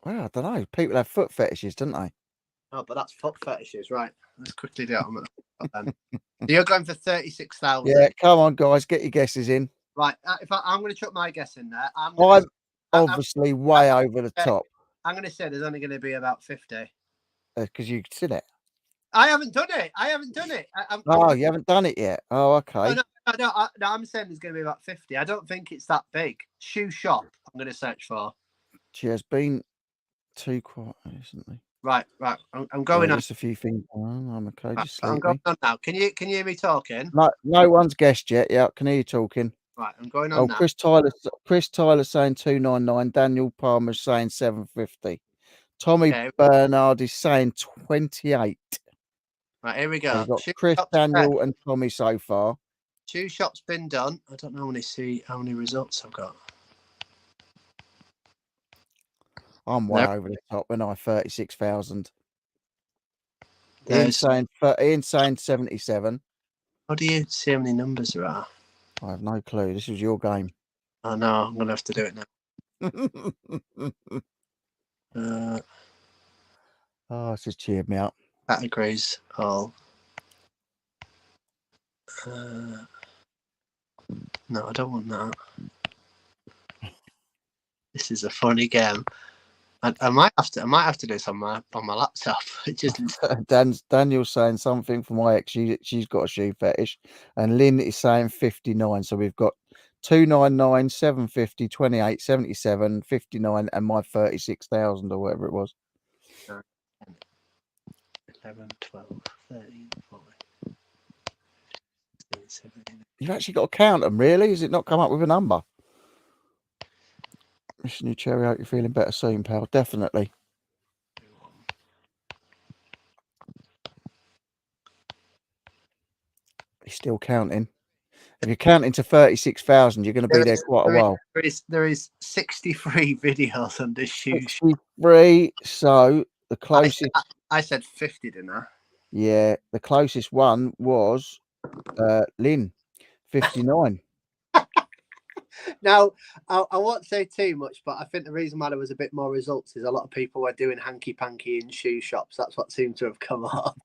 Well, I don't know. People have foot fetishes, don't they? Oh, but that's foot fetishes, right? Let's quickly do it. So you're going for 36,000. Yeah, come on, guys, get your guesses in. Right. I'm going to chuck my guess in there. I'm obviously way over the top. I'm going to say there's only going to be about 50. Because you said it. I haven't done it. You haven't done it yet. Oh, okay. No, I'm saying there's going to be about 50. I don't think it's that big. Shoe shop, I'm going to search for. She has been too quiet recently. Right. I'm going on. Just a few things. I'm okay. Just I'm going on now. Can you hear me talking? No one's guessed yet. Yeah, can hear you talking. Right, I'm going on now. Chris Tyler saying 299. Daniel Palmer's saying 750. Tommy Bernard is saying 28. Right, here we go. So we've got Chris, Daniel, and Tommy so far. Shoe shop's been done. I don't know how many results I've got. I'm way over the top when I 36,000. Ian's saying 77. How do you see how many numbers there are? I have no clue. This is your game. I know. I'm gonna have to do it now. It's just cheered me up. Categories all. No, I don't want that. This is a funny game. I might have to do this on my laptop. It just Daniel's saying something for my ex. She's got a shoe fetish, and Lynn is saying 59. So we've got 299, 750, 28, 77, 59, and my 36,000 or whatever it was. 11, 12, 13, 14, 15, 17. You've actually got to count them, really? Has it not come up with a number? Mission you cherry, hope you're feeling better soon, pal. Definitely. He's still counting. If you're counting to 36,000, you're going to be there quite a while. There is 63 videos on this shoe. 63. So the closest. I said 50, didn't I? Yeah, the closest one was Lynn, 59. Now, I won't say too much, but I think the reason why there was a bit more results is a lot of people were doing hanky panky in shoe shops. That's what seemed to have come up.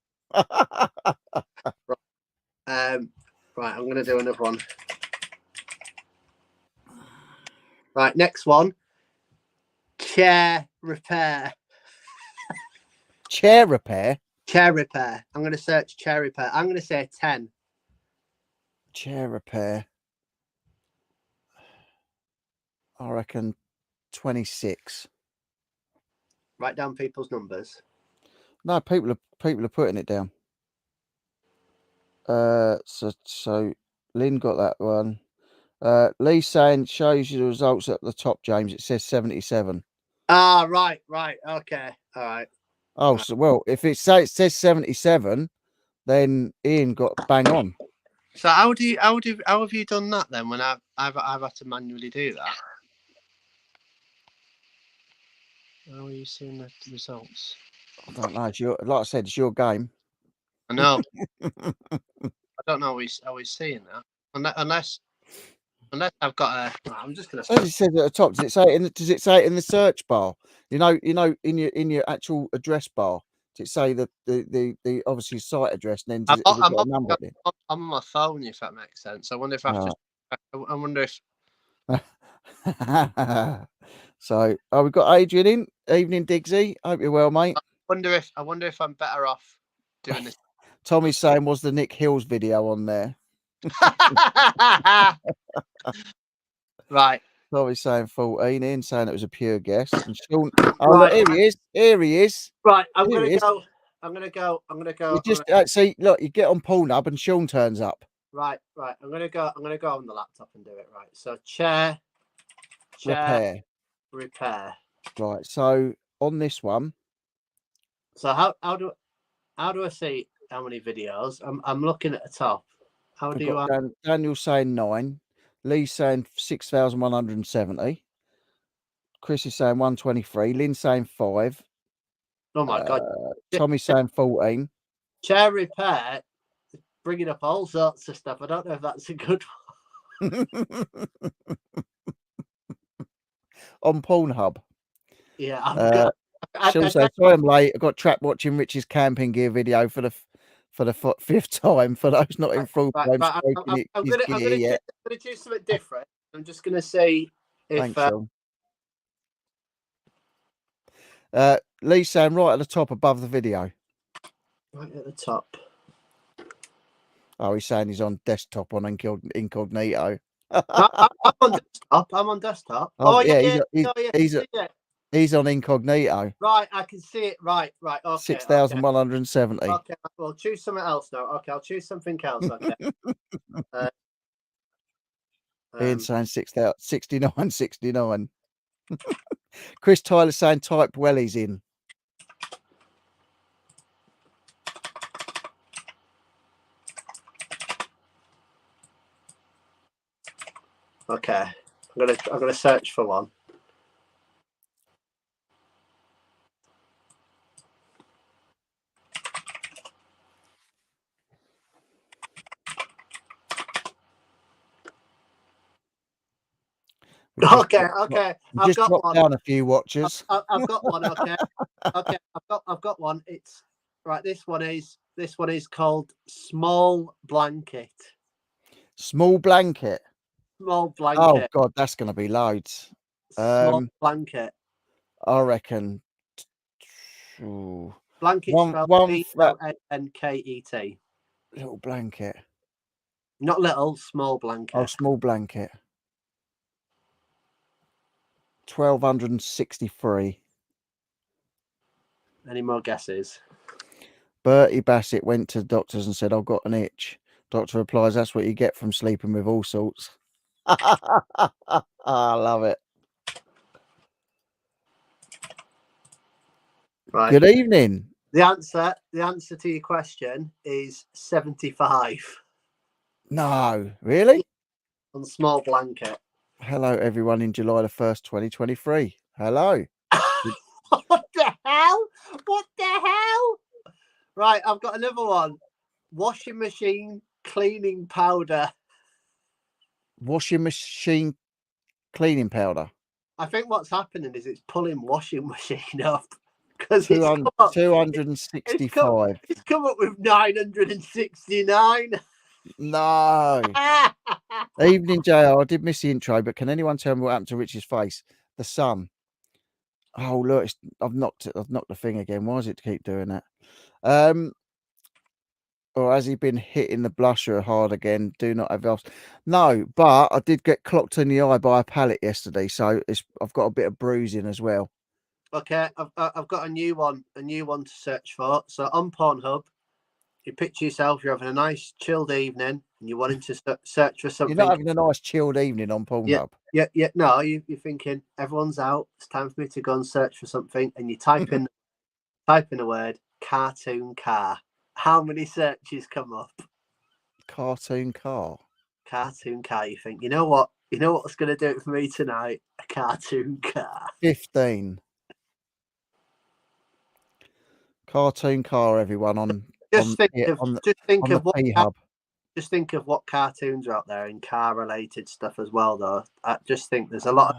Right, I'm going to do another one. Right, next one. Chair repair. Chair repair? Chair repair. I'm going to search chair repair. I'm going to say 10. Chair repair. I reckon 26. Write down people's numbers. No, people are putting it down. So Lynn got that one. Lee saying shows you the results at the top, James. It says 77. Ah, right. Okay. All right. Oh, so well, if it says 77, then Ian got bang on. So how have you done that then? When I've had to manually do that. How are you seeing the results? I don't know. Like I said, it's your game. I know. I don't know how he's seeing that. Unless I've got a. I'm just gonna. As it says at the top, does it say it in the search bar? You know, in your actual address bar. Does it say the obviously site address? And then I'm on my phone, if that makes sense. I wonder if I wonder if. So, we've got Adrian in. Evening, Diggsy. Hope you're well, mate. I wonder if I'm better off doing this. Tommy's saying, was the Nick Hills video on there? Right. Tommy's saying 14. Ian saying it was a pure guess. And Sean, right. Look, here he is. Right, I'm gonna go. You just see, look, you get on Pornhub and Sean turns up. Right. I'm gonna go on the laptop and do it. Right. So chair repair. repair. Right. So on this one, So how do I see how many videos? I'm looking at the top. How I've do you? got Daniel saying 9, Lee saying 6,170, Chris is saying 123, Lynn saying 5, Oh my god! Tommy saying 14. Chair repair, bringing up all sorts of stuff. I don't know if that's a good one. On Pornhub. Yeah, I've got. She'll say, sorry I'm late. I got trapped watching Rich's camping gear video for the 5th time. For those not in full time stroking I'm his gear yet. gonna do something different. I'm just gonna see if. Thanks, Sean. Lee's saying right at the top above the video. Right at the top. Oh, he's saying he's on desktop on incognito. I'm on desktop. Oh yeah. He's on incognito. Right, I can see it. Right. Okay. 6,170. Okay, well, choose something else now. Okay, I'll choose something else. Okay. Ian saying 69. Chris Tyler saying type wellies in. Okay, I'm gonna search for one. Okay. I've just dropped down a few watchers. I've got one. Okay. I've got one. It's right. This one is called Small Blanket. Small blanket. Small blanket. Oh god, that's going to be loads. Small blanket. I reckon. Blanket spelled BLANKET. Little blanket. Not little, small blanket. Oh, small blanket. 1,263. Any more guesses? Bertie Bassett went to the doctors and said, I've got an itch. Doctor replies, that's what you get from sleeping with all sorts. I love it. Right. Good evening. The answer to your question is 75. No, really? On small blanket. Hello, everyone, in July the 1st, 2023. Hello. What the hell? Right, I've got another one. Washing machine cleaning powder. Washing machine cleaning powder. I think what's happening is it's pulling washing machine up. Because 265. It's come up with 969. No. Evening, JR. I did miss the intro, but can anyone tell me what happened to Rich's face? The sun. Oh look, I've knocked the thing again. Why does it keep doing that? Or has he been hitting the blusher hard again? Do not have else. No, but I did get clocked in the eye by a pallet yesterday, so I've got a bit of bruising as well. Okay, I've got a new one to search for. So on Pornhub, you picture yourself, you're having a nice chilled evening, and you're wanting to search for something. You're not having a nice chilled evening on Pornhub. Yeah. No, you're thinking everyone's out. It's time for me to go and search for something, and you type in the word cartoon car. How many searches come up? Cartoon car. Cartoon car. You think, you know what's going to do it for me tonight? A cartoon car. 15. Cartoon car, everyone on. Just think of what cartoons are out there in car related stuff as well, though. I just think there's a lot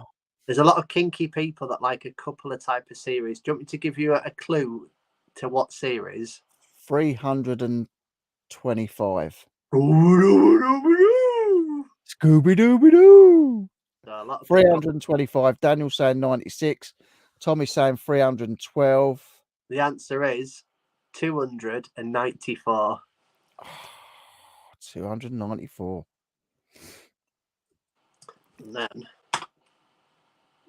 of kinky people that like a couple of type of series. Do you want me to give you a clue to what series? 325. Scooby Dooby Doo. So 325. Daniel saying 96. Tommy saying 312. The answer is 294. 294. And then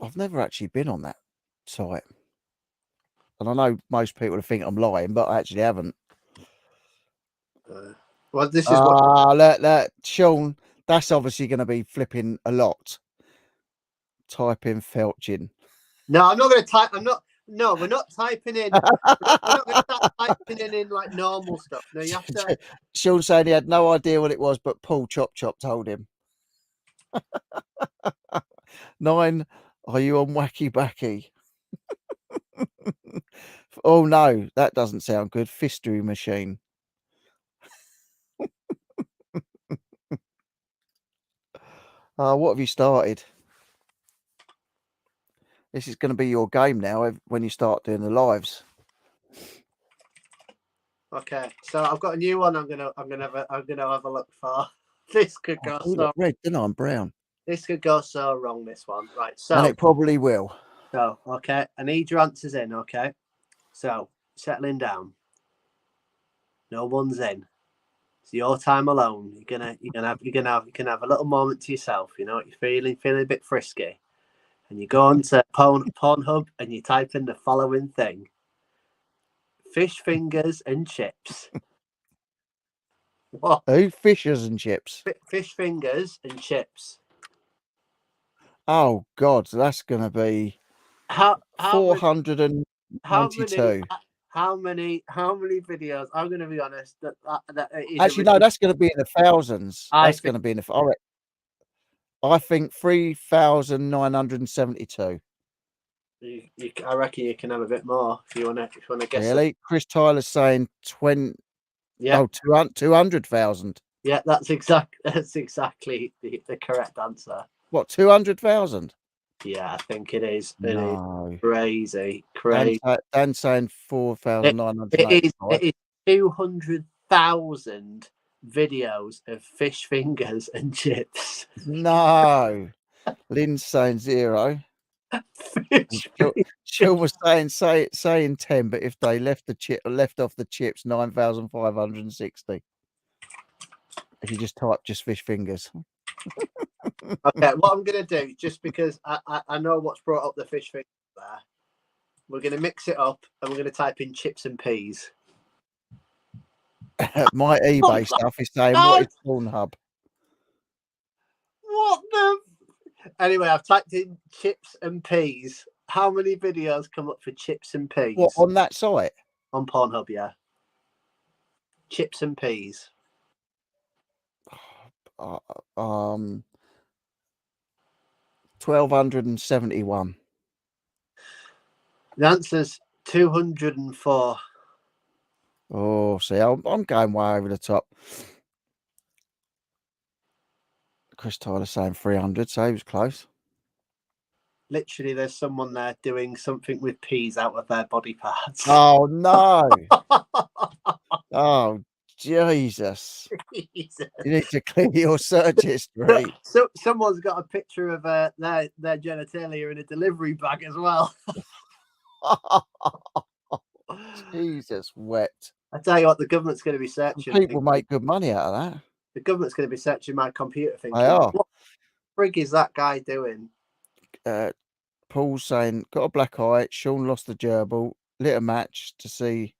I've never actually been on that site. And I know most people think I'm lying, but I actually haven't. Well, this is look, Sean, that's obviously going to be flipping a lot. Type in Felchin. No, I'm not going to type. I'm not. No, we're not typing in. We're not going to start typing in like normal stuff. No, you have to. Sean saying he had no idea what it was, but Paul Chop told him. 9, are you on Wacky Backy? Oh no, that doesn't sound good. Fistery machine. What have you started? This is going to be your game now when you start doing the lives. Okay, so I've got a new one. I'm gonna have a look for. This could go You so. look red, didn't I? I'm brown. This could go so wrong. This one, right? So. And it probably will. So okay, I need your answers in. Okay, so settling down. No one's in. It's your time alone. You can have a little moment to yourself. You know what you're feeling a bit frisky, and you go on to Pornhub and you type in the following thing: fish fingers and chips. What? Who? Fishers and chips. Fish fingers and chips. Oh God, that's going to be How 492. How many videos? I'm going to be honest. That is Actually, no, that's going to be in the thousands. That's going to be in the. I think 3,972. I reckon you can have a bit more if you want to guess. Really? Chris Tyler's saying 20. Yeah. Oh, 200,000. Yeah, that's exactly the correct answer. What, 200,000? Yeah, I think it is. No. It is crazy. Dan saying 4,985. It is 200,000 videos of fish fingers and chips. No. Lynn's saying 0. Sean was saying 10, but if they left off the chips, 9,560. If you just type just fish fingers. Okay, what I'm going to do, just because I know what's brought up the fish fingers there, we're going to mix it up and we're going to type in chips and peas. My eBay stuff is saying, what is Pornhub? What the? Anyway, I've typed in chips and peas. How many videos come up for chips and peas? What, on that site? On Pornhub, yeah. Chips and peas. 1,271. The answer's 204. Oh, see, I'm going way over the top. Chris Tyler saying 300, so he was close. Literally, there's someone there doing something with peas out of their body parts. Oh, no. Oh, Jesus. You need to clear your search history. So someone's got a picture of their genitalia in a delivery bag as well. Jesus, wet. I tell you what, the government's going to be searching. People make good money out of that. The government's going to be searching my computer thinking, They are. what frig is that guy doing? Paul's saying, got a black eye. Sean lost the gerbil. Lit a match to see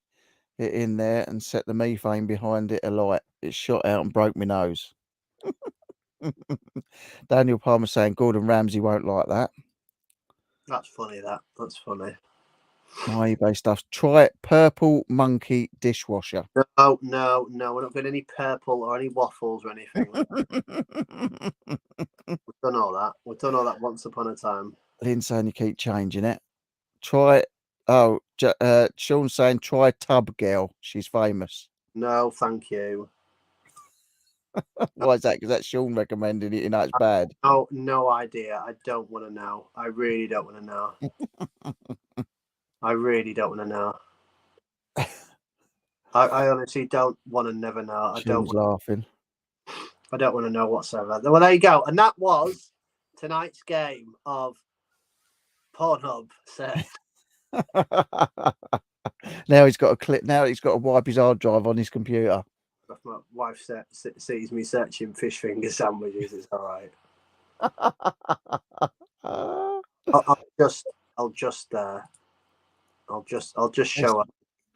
it in there and set the methane behind it alight. It shot out and broke my nose. Daniel Palmer saying Gordon Ramsay won't like that. That's funny. That's funny. My eBay stuff. Try purple monkey dishwasher. No, we're not getting any purple or any waffles or anything. We've done all that. We've done all that once upon a time. Lynn saying you keep changing it. Try. Oh, Sean saying try Tub Girl. She's famous. No, thank you. Why is that? Because that's Sean recommended it. You know it's bad. Oh, no idea. I don't want to know. I really don't want to know. I really don't want to know. I honestly don't want to never know. Sean's laughing. I don't want to know whatsoever. Well, there you go. And that was tonight's game of Pornhub search. Now he's got a clip. Now he's got to wipe his hard drive on his computer. If my wife sees me searching fish finger sandwiches, it's all right. I'll just show her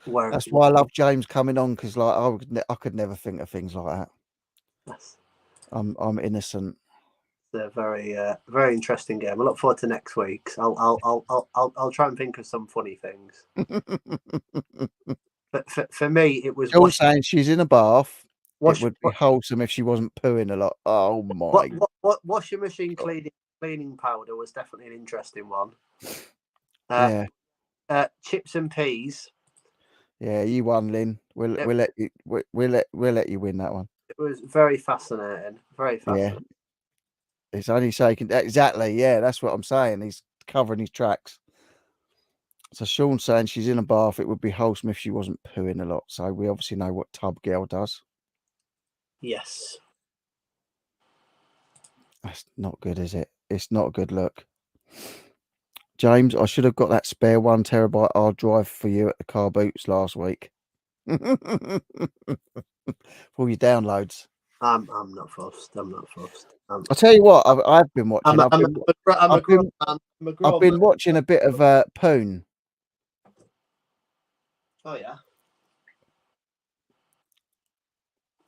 where. That's why I love James coming on, because like I could never think of things like that. Yes. I'm innocent. a very very interesting game. I look forward to next week's. I'll try and think of some funny things. But for me, it was Sean saying she's in a bath. It would be wholesome if she wasn't pooing a lot. Oh my! What washing machine cleaning powder was definitely an interesting one. Yeah. Chips and peas. Yeah, you won, Lynn. We'll let you let you win that one. It was very fascinating. Very fascinating. Yeah. It's only shaking. Exactly. Yeah, that's what I'm saying. He's covering his tracks. So Sean's saying she's in a bath. It would be wholesome if she wasn't pooing a lot. So we obviously know what Tub Girl does. Yes. That's not good, is it? It's not a good look. James, I should have got that spare 1 terabyte hard drive for you at the car boots last week. For all your downloads. I'm not fussed. I'm not fussed. I'll tell you what, I've been watching. I've been watching a bit of Poon. Oh yeah.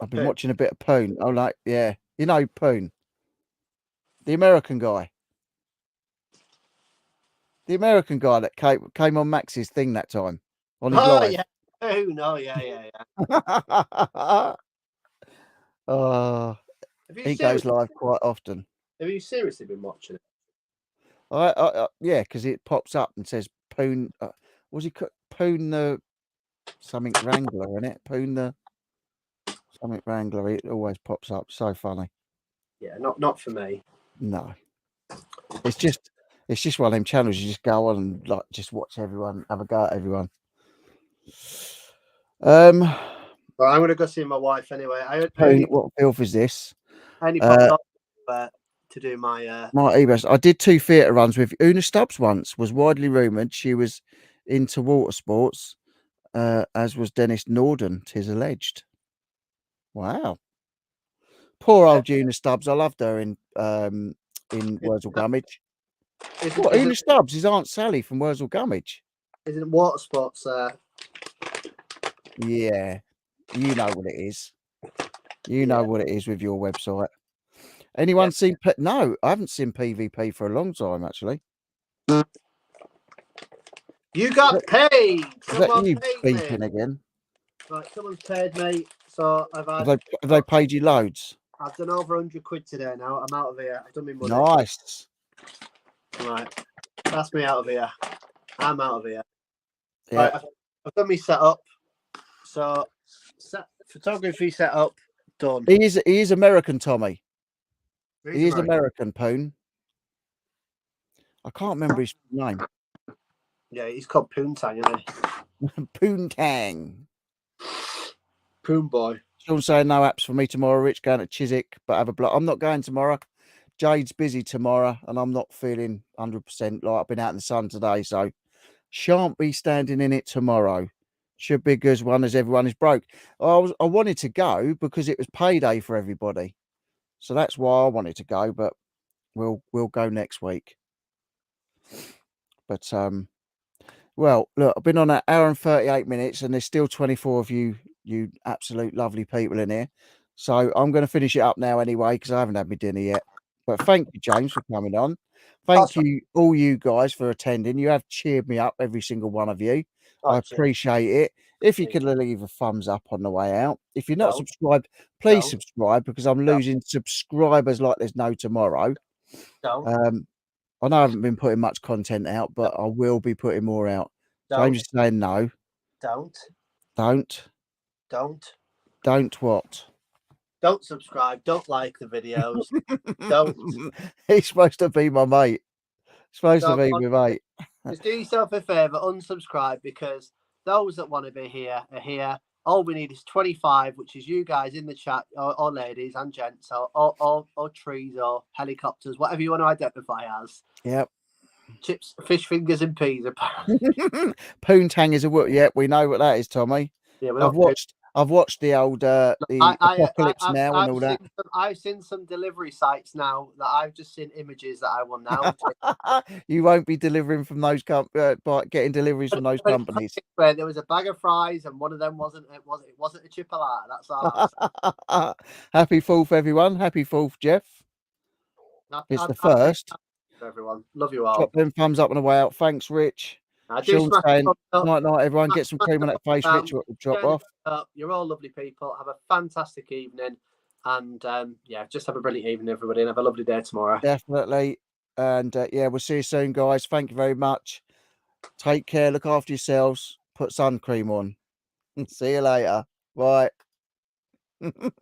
I've been watching a bit of Poon. Oh, like, yeah, you know Poon, the American guy. The American guy that came on Max's thing that time on his live. Yeah. Oh no, yeah. He goes live quite often. Have you seriously been watching it? Yeah, because it pops up and says Poon. Was he Poon the something Wrangler in it? Poon the something Wrangler. It always pops up. So funny. Yeah, not for me. No, it's just one of them channels you just go on and like just watch everyone, have a go at everyone. Well, I'm gonna go see my wife anyway. What filth is this? I only popped up to do my eBay. I did 2 theatre runs with Una Stubbs once. Was widely rumoured she was into water sports, as was Dennis Norden. 'Tis alleged. Wow. Poor old Una Stubbs. I loved her in Wurzel Gummidge. Una Stubbs is Aunt Sally from Wurzel Gummidge. Isn't water sports? Yeah, you know what it is. You know what it is with your website. Anyone seen? No, I haven't seen PvP for a long time actually. You got paid. Is that you beeping again? Right, someone's paid me. So I've had. Have they paid you loads? I've done over 100 quid today. Now I'm out of here. I've done my money. Nice. Right, pass me out of here. I'm out of here. Yeah. Right, I've done my setup. So photography setup done. He is American, Tommy. He is American, Poon. I can't remember his name. Yeah, he's called Poontang, isn't he? Poontang. Poon boy. Sean saying no apps for me tomorrow. Rich going to Chiswick, but have a block. I'm not going tomorrow. Jade's busy tomorrow, and I'm not feeling 100%. Like I've been out in the sun today, so shan't be standing in it tomorrow. Should be a good one as everyone is broke. I wanted to go because it was payday for everybody, so that's why I wanted to go. But we'll go next week. But well, look, I've been on an hour and 38 minutes, and there's still 24 of you absolute lovely people in here. So I'm going to finish it up now anyway because I haven't had my dinner yet. But thank you, James, for coming on. Thank you, all you guys, for attending. You have cheered me up, every single one of you. I appreciate it. If you could leave a thumbs up on the way out. If you're not subscribed, please subscribe because I'm losing subscribers like there's no tomorrow. I know I haven't been putting much content out, but I will be putting more out. James is saying no. Don't what? Don't subscribe. Don't like the videos. Don't. He's supposed to be my mate. Supposed to be my mate. Just do yourself a favour, unsubscribe, because those that want to be here are here. All we need is 25, which is you guys in the chat, or ladies and gents, or trees, or helicopters, whatever you want to identify as. Yep. Chips, fish fingers, and peas. Poontang is a word. Yeah, we know what that is, Tommy. Yeah, I've watched the old Apocalypse Now and all that. I've seen some delivery sites now that I've just seen images that I will now. You won't be delivering from those getting deliveries from those companies. Where there was a bag of fries and one of them wasn't a chipolata. That's all. Happy 4th, everyone. Happy 4th, Jeff. It's the first. Everyone, love you all. Drop them thumbs up on the way out. Thanks, Rich. I do Sean smash saying, the thumbs up. night, everyone. Get some cream on that face, Rich. Will drop Share off. up. You're all lovely people. Have a fantastic evening. And just have a brilliant evening, everybody, and have a lovely day tomorrow. Definitely. And we'll see you soon, guys. Thank you very much. Take care. Look after yourselves. Put sun cream on. See you later. Bye.